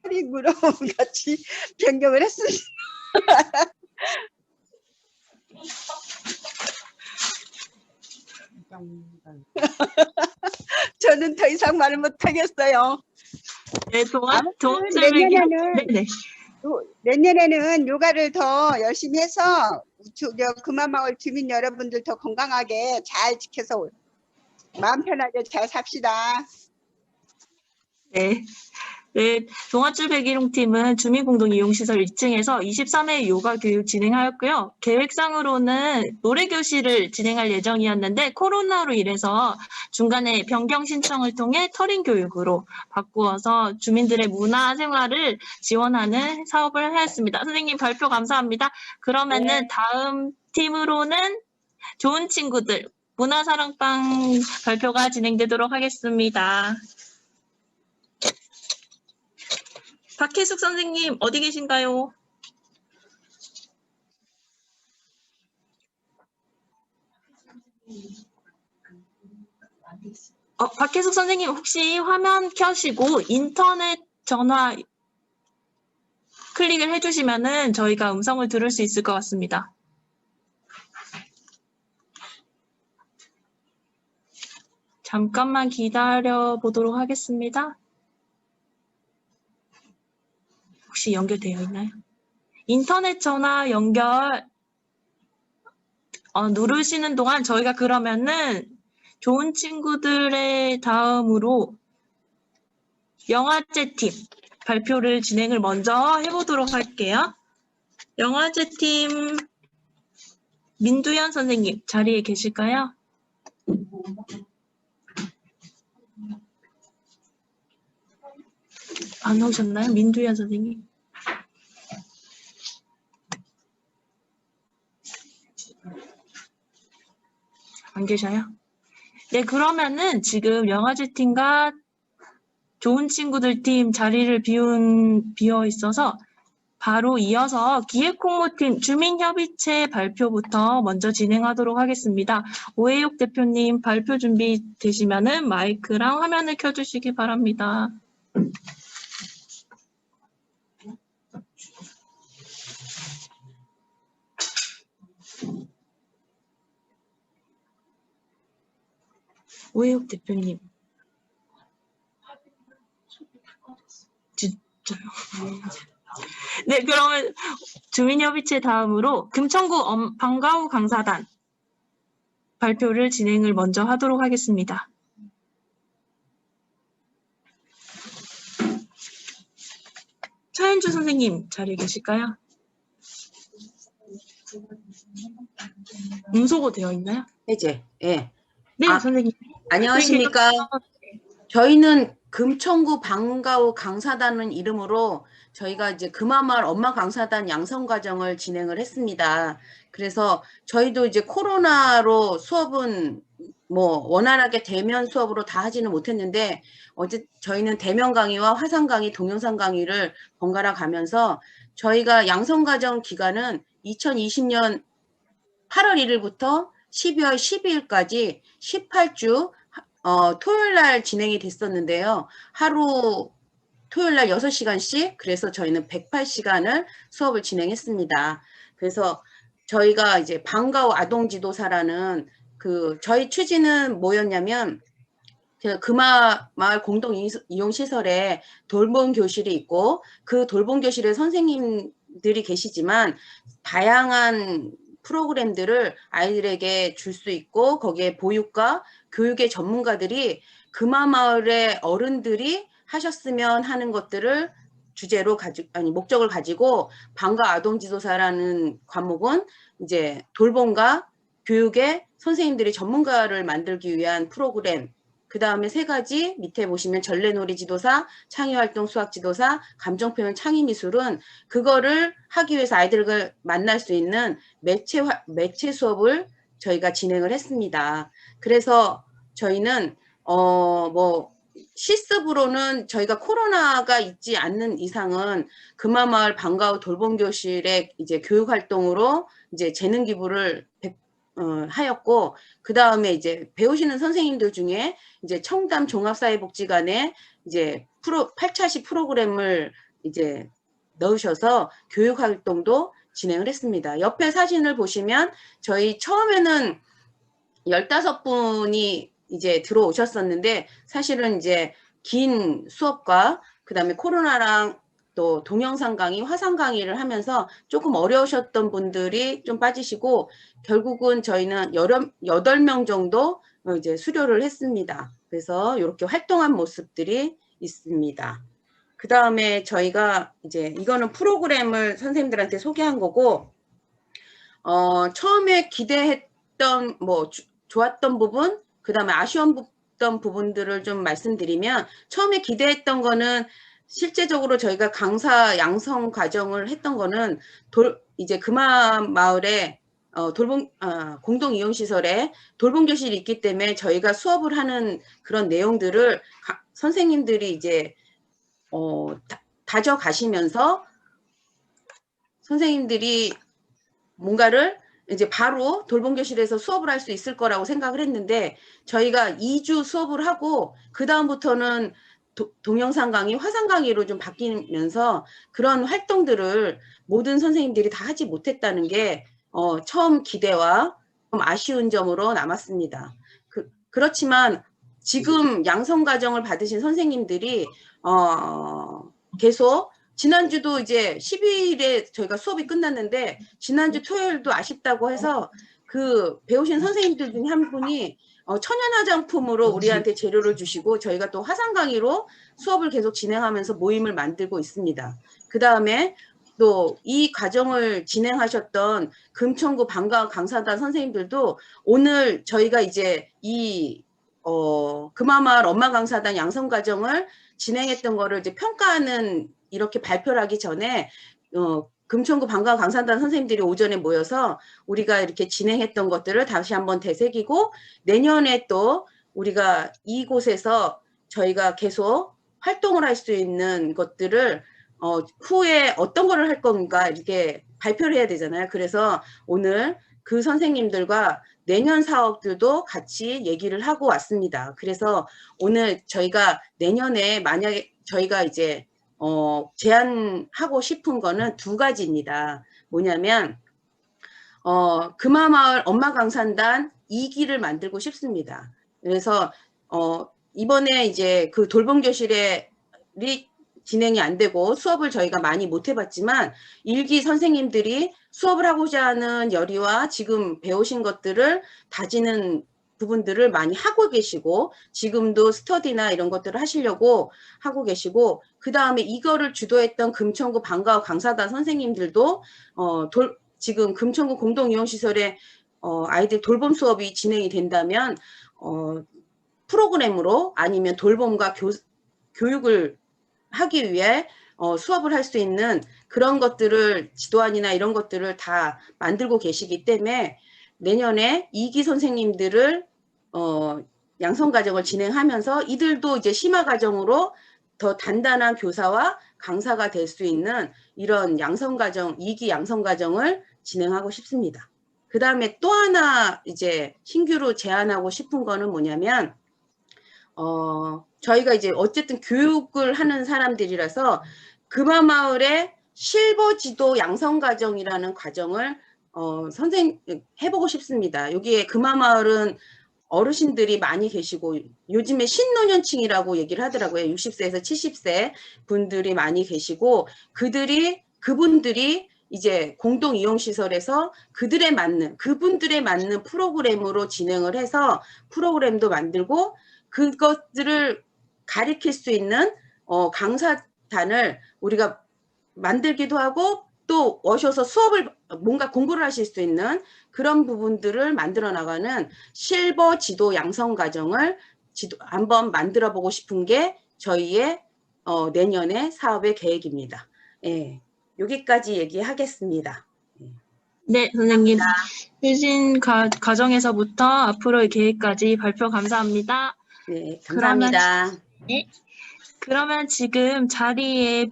터링으로 같이 변경을 했습니다. 저는 더 이상 말을 못하겠어요. 네, 내년에는 내년에는 요가를 더 열심히 해서 금화마을 주민 여러분들 더 건강하게 잘 지켜서 마음 편하게 잘 삽시다. 네. 네, 동아줄 백일홍팀은 주민공동이용시설 2층에서 23회 요가 교육 진행하였고요. 계획상으로는 노래교실을 진행할 예정이었는데 코로나로 인해서 중간에 변경 신청을 통해 터링 교육으로 바꾸어서 주민들의 문화 생활을 지원하는 사업을 하였습니다. 선생님 발표 감사합니다. 그러면은 다음 팀으로는 좋은 친구들 문화사랑방 발표가 진행되도록 하겠습니다. 박혜숙 선생님 어디 계신가요? 박혜숙 선생님 혹시 화면 켜시고 인터넷 전화 클릭을 해주시면은 저희가 음성을 들을 수 있을 것 같습니다. 잠깐만 기다려 보도록 하겠습니다. 혹시 연결되어 있나요? 인터넷 전화 연결 누르시는 동안 저희가 그러면은 좋은 친구들의 다음으로 영화제팀 발표를 진행을 먼저 해보도록 할게요. 영화제팀 민두현 선생님 자리에 계실까요? 안 오셨나요? 민두현 선생님. 안 계셔요? 네, 그러면은 지금 영화제 팀과 좋은 친구들 팀 자리를 비어 있어서 바로 이어서 기획홍보팀 주민협의체 발표부터 먼저 진행하도록 하겠습니다. 오해육 대표님 발표 준비되시면은 마이크랑 화면을 켜주시기 바랍니다. 오해욱 대표님. 진짜요? 네, 그러면 주민협의체 다음으로 금천구 방과후 강사단 발표를 진행을 먼저 하도록 하겠습니다. 차현주 선생님 자리에 계실까요? 음소거 되어 있나요? 해제. 예. 네, 선생님. 안녕하십니까. 저희는 금천구 방과후 강사단은 이름으로 저희가 이제 금화마을 엄마 강사단 양성과정을 진행을 했습니다. 그래서 저희도 이제 코로나로 수업은 뭐 원활하게 대면 수업으로 다 하지는 못했는데 어제 저희는 대면 강의와 화상 강의, 동영상 강의를 번갈아 가면서 저희가 양성과정 기간은 2020년 8월 1일부터 12월 12일까지 18주 토요일 날 진행이 됐었는데요. 하루 토요일 날 6시간씩 그래서 저희는 108시간을 수업을 진행했습니다. 그래서 저희가 이제 방과후 아동지도사라는 저희 취지는 뭐였냐면 금화마을 공동이용시설에 돌봄교실이 있고 그 돌봄교실에 선생님들이 계시지만 다양한 프로그램들을 아이들에게 줄 수 있고 거기에 보육과 교육의 전문가들이 금화마을의 어른들이 하셨으면 하는 것들을 주제로 목적을 가지고 방과 아동지도사라는 과목은 이제 돌봄과 교육의 선생님들이 전문가를 만들기 위한 프로그램. 그 다음에 3가지 밑에 보시면 전래놀이 지도사, 창의활동 수학지도사, 감정표현 창의미술은 그거를 하기 위해서 아이들을 만날 수 있는 매체 수업을 저희가 진행을 했습니다. 그래서 저희는 실습으로는 저희가 코로나가 있지 않는 이상은 금화마을 방과후 돌봄교실의 이제 교육활동으로 이제 재능 기부를 하였고 그 다음에 이제 배우시는 선생님들 중에 이제 청담 종합사회복지관에 이제 8차시 프로그램을 이제 넣으셔서 교육활동도 진행을 했습니다. 옆에 사진을 보시면 저희 처음에는 15분이 이제 들어오셨었는데 사실은 이제 긴 수업과 그 다음에 코로나랑 또 동영상 강의, 화상 강의를 하면서 조금 어려우셨던 분들이 좀 빠지시고 결국은 저희는 8명 정도 이제 수료를 했습니다. 그래서 이렇게 활동한 모습들이 있습니다. 그 다음에 저희가 이제 이거는 프로그램을 선생님들한테 소개한 거고, 처음에 기대했던 좋았던 부분, 그 다음에 아쉬웠던 부분들을 좀 말씀드리면, 처음에 기대했던 거는 실제적으로 저희가 강사 양성 과정을 했던 거는 이제 금화마을에 공동이용시설에 돌봄교실이 있기 때문에 저희가 수업을 하는 그런 내용들을 선생님들이 이제 다져가시면서 선생님들이 뭔가를 이제 바로 돌봄교실에서 수업을 할 수 있을 거라고 생각을 했는데 저희가 2주 수업을 하고 그 다음부터는 동영상 강의, 화상 강의로 좀 바뀌면서 그런 활동들을 모든 선생님들이 다 하지 못했다는 게 처음 기대와 좀 아쉬운 점으로 남았습니다. 그렇지만 지금 양성 과정을 받으신 선생님들이 계속 지난주도 이제 12일에 저희가 수업이 끝났는데 지난주 토요일도 아쉽다고 해서 그 배우신 선생님들 중에 한 분이 천연 화장품으로 우리한테 재료를 주시고 저희가 또 화상 강의로 수업을 계속 진행하면서 모임을 만들고 있습니다. 그 다음에 또 이 과정을 진행하셨던 금천구 방과후 강사단 선생님들도 오늘 저희가 이제 이 금화마을 엄마 강사단 양성 과정을 진행했던 거를 이제 평가하는 이렇게 발표를 하기 전에 금천구 방과후 강사단 선생님들이 오전에 모여서 우리가 이렇게 진행했던 것들을 다시 한번 되새기고 내년에 또 우리가 이곳에서 저희가 계속 활동을 할 수 있는 것들을 후에 어떤 거를 할 건가 이렇게 발표를 해야 되잖아요. 그래서 오늘 그 선생님들과 내년 사업들도 같이 얘기를 하고 왔습니다. 그래서 오늘 저희가 내년에 만약에 저희가 이제 제안하고 싶은 거는 2가지입니다. 뭐냐면 금화마을 엄마 강사단 2기를 만들고 싶습니다. 그래서 이번에 이제 그 돌봄교실이 진행이 안 되고 수업을 저희가 많이 못 해봤지만 1기 선생님들이 수업을 하고자 하는 열의와 지금 배우신 것들을 다지는 부분들을 많이 하고 계시고 지금도 스터디나 이런 것들을 하시려고 하고 계시고 그 다음에 이거를 주도했던 금천구 방과후 강사단 선생님들도 지금 금천구 공동이용시설에 아이들 돌봄 수업이 진행이 된다면 프로그램으로 아니면 돌봄과 교육을 하기 위해 수업을 할 수 있는 그런 것들을 지도안이나 이런 것들을 다 만들고 계시기 때문에 내년에 2기 선생님들을 양성 과정을 진행하면서 이들도 이제 심화 과정으로 더 단단한 교사와 강사가 될 수 있는 이런 양성 과정, 2기 양성 과정을 진행하고 싶습니다. 그 다음에 또 하나 이제 신규로 제안하고 싶은 거는 뭐냐면 저희가 이제 어쨌든 교육을 하는 사람들이라서 금화마을의 실버 지도 양성 과정이라는 과정을 해보고 싶습니다. 여기에 금화마을은 어르신들이 많이 계시고 요즘에 신노년층이라고 얘기를 하더라고요. 60세에서 70세 분들이 많이 계시고 그분들이 이제 공동이용시설에서 그분들에 맞는 프로그램으로 진행을 해서 프로그램도 만들고 그것들을 가리킬 수 있는 강사단을 우리가 만들기도 하고 또 오셔서 수업을 뭔가 공부를 하실 수 있는 그런 부분들을 만들어 나가는 실버 지도 양성 과정을 한번 만들어 보고 싶은 게 저희의 내년의 사업의 계획입니다. 예, 여기까지 얘기하겠습니다. 네, 선생님. 추진 과정에서부터 앞으로의 계획까지 발표 감사합니다. 네, 감사합니다. 그러면 지금 자리에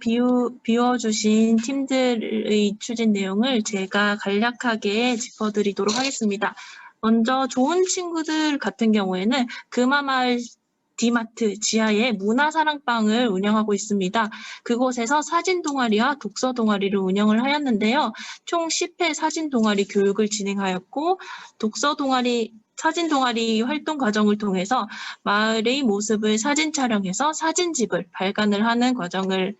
비워주신 팀들의 추진 내용을 제가 간략하게 짚어드리도록 하겠습니다. 먼저 좋은 친구들 같은 경우에는 금화마을 디마트 지하에 문화사랑방을 운영하고 있습니다. 그곳에서 사진 동아리와 독서 동아리를 운영을 하였는데요. 총 10회 사진 동아리 교육을 진행하였고 사진 동아리 활동 과정을 통해서 마을의 모습을 사진 촬영해서 사진집을 발간을 하는 과정을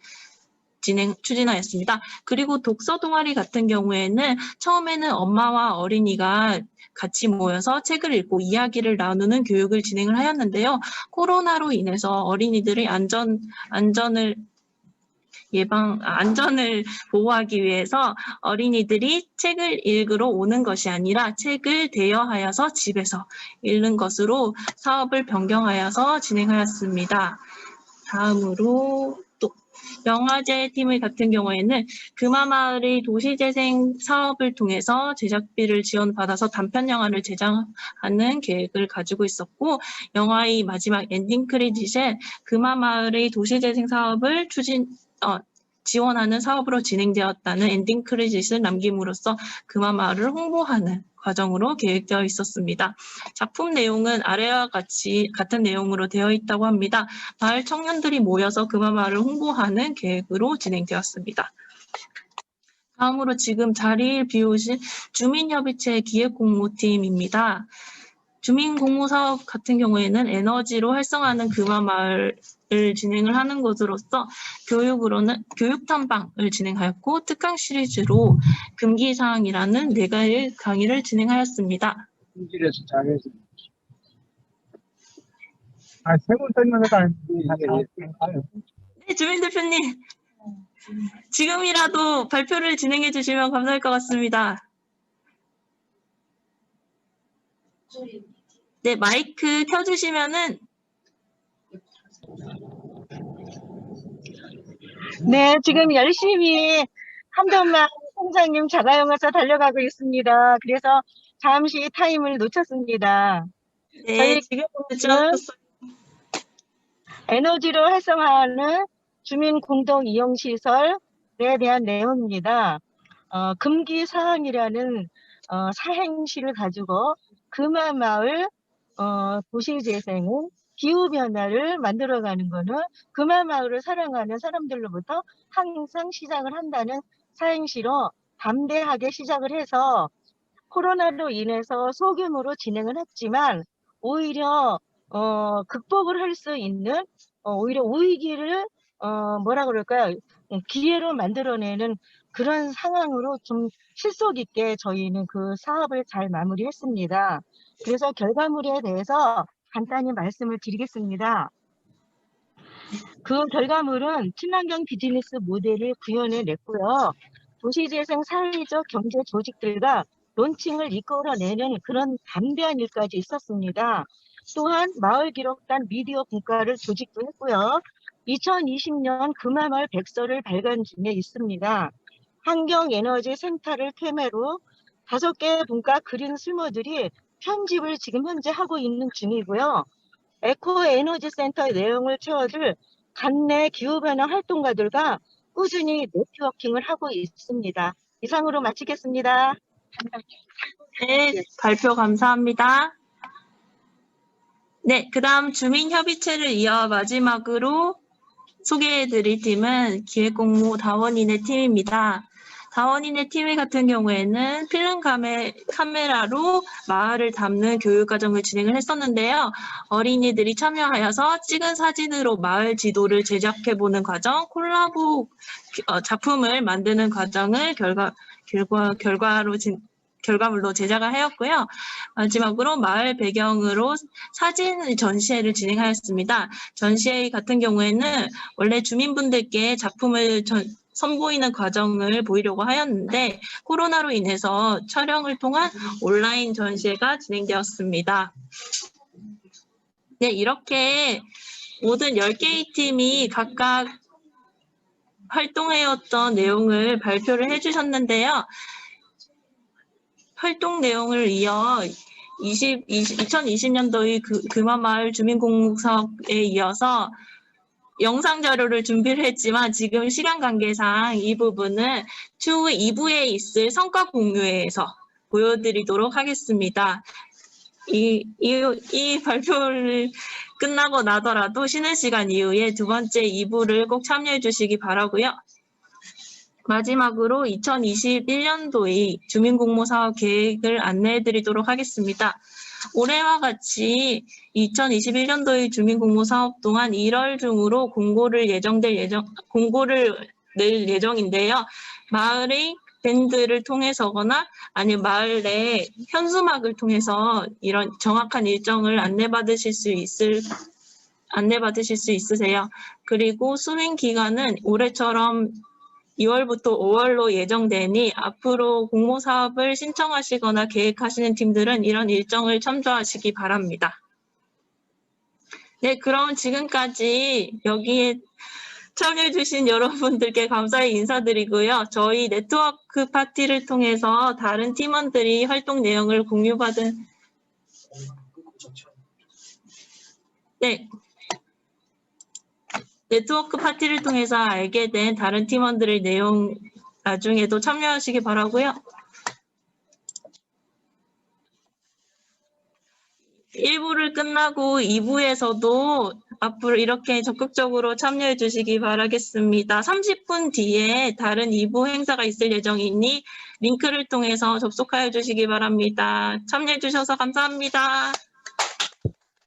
추진하였습니다. 그리고 독서 동아리 같은 경우에는 처음에는 엄마와 어린이가 같이 모여서 책을 읽고 이야기를 나누는 교육을 진행을 하였는데요. 코로나로 인해서 어린이들의 안전을 보호하기 위해서 어린이들이 책을 읽으러 오는 것이 아니라 책을 대여하여서 집에서 읽는 것으로 사업을 변경하여서 진행하였습니다. 다음으로 또 영화제 팀의 같은 경우에는 금화마을의 도시재생 사업을 통해서 제작비를 지원받아서 단편 영화를 제작하는 계획을 가지고 있었고, 영화의 마지막 엔딩 크레딧에 금화마을의 도시재생 사업을 지원하는 사업으로 진행되었다는 엔딩 크레딧을 남김으로써 금화마을을 홍보하는 과정으로 계획되어 있었습니다. 작품 내용은 아래와 같은 내용으로 되어 있다고 합니다. 마을 청년들이 모여서 금화마을을 홍보하는 계획으로 진행되었습니다. 다음으로 지금 자리를 비우신 주민협의체 기획공모팀입니다. 주민공모사업 같은 경우에는 에너지로 활성화하는 금화마을을 진행을 하는 것으로서 교육 탐방을 진행하였고, 특강 시리즈로 금기사항이라는 4가지 강의를 진행하였습니다. 네, 주민 대표님. 지금이라도 발표를 진행해 주시면 감사할 것 같습니다. 네, 마이크 켜주시면은. 네, 지금 열심히 한동만 총장님 자가용어서 달려가고 있습니다. 그래서 잠시 타임을 놓쳤습니다. 네, 지금 에너지로 활성화하는 주민 공동 이용 시설에 대한 내용입니다. 금기사항이라는 사행시를 가지고 금화마을 도시재생은 기후변화를 만들어가는 거는 금화마을을 사랑하는 사람들로부터 항상 시작을 한다는 사행시로 담대하게 시작을 해서 코로나로 인해서 소규모로 진행을 했지만 오히려 극복을 할 수 있는 오히려 위기를 뭐라 그럴까요? 기회로 만들어내는 그런 상황으로 좀 실속 있게 저희는 그 사업을 잘 마무리했습니다. 그래서 결과물에 대해서 간단히 말씀을 드리겠습니다. 그 결과물은 친환경 비즈니스 모델을 구현해냈고요. 도시재생 사회적 경제 조직들과 론칭을 이끌어내는 그런 담대한 일까지 있었습니다. 또한 마을 기록단 미디어 분과를 조직도 했고요. 2020년 금화마을 백서를 발간 중에 있습니다. 환경에너지 센터를 테마로 5개 분과 그린 슬모들이 편집을 지금 현재 하고 있는 중이고요. 에코에너지 센터의 내용을 채워줄 관내 기후변화 활동가들과 꾸준히 네트워킹을 하고 있습니다. 이상으로 마치겠습니다. 네, 발표 감사합니다. 네, 그 다음 주민협의체를 이어 마지막으로 소개해드릴 팀은 기획공모 다원인의 팀입니다. 다원인의 팀 같은 경우에는 필름 카메라로 마을을 담는 교육과정을 진행을 했었는데요. 어린이들이 참여하여서 찍은 사진으로 마을 지도를 제작해보는 과정, 콜라보 작품을 만드는 과정을 결과물로 제작을 하였고요. 마지막으로 마을 배경으로 사진 전시회를 진행하였습니다. 전시회 같은 경우에는 원래 주민분들께 작품을 선보이는 과정을 보이려고 하였는데 코로나로 인해서 촬영을 통한 온라인 전시회가 진행되었습니다. 네, 이렇게 모든 10개의 팀이 각각 활동해왔던 내용을 발표를 해주셨는데요. 활동 내용을 이어 2020년도의 금화마을 주민공모사업에 이어서 영상 자료를 준비를 했지만 지금 시간 관계상 이 부분은 추후 2부에 있을 성과 공유회에서 보여드리도록 하겠습니다. 이 발표를 끝나고 나더라도 쉬는 시간 이후에 2번째 2부를 꼭 참여해 주시기 바라고요. 마지막으로 2021년도의 주민공모사업 계획을 안내해 드리도록 하겠습니다. 올해와 같이 2021년도의 주민공모사업 동안 1월 중으로 공고를 낼 예정인데요. 마을의 밴드를 통해서거나 아니면 마을 내 현수막을 통해서 이런 정확한 일정을 안내받으실 수 있으세요. 그리고 수행 기간은 올해처럼 2월부터 5월로 예정되니 앞으로 공모사업을 신청하시거나 계획하시는 팀들은 이런 일정을 참조하시기 바랍니다. 네, 그럼 지금까지 여기에 참여해주신 여러분들께 감사히 인사드리고요. 저희 네트워크 파티를 통해서 다른 팀원들이 활동 내용을 공유받은 네트워크 파티를 통해서 알게 된 다른 팀원들의 내용 나중에도 참여하시기 바라고요. 1부를 끝나고 2부에서도 앞으로 이렇게 적극적으로 참여해 주시기 바라겠습니다. 30분 뒤에 다른 2부 행사가 있을 예정이니 링크를 통해서 접속하여 주시기 바랍니다. 참여해 주셔서 감사합니다.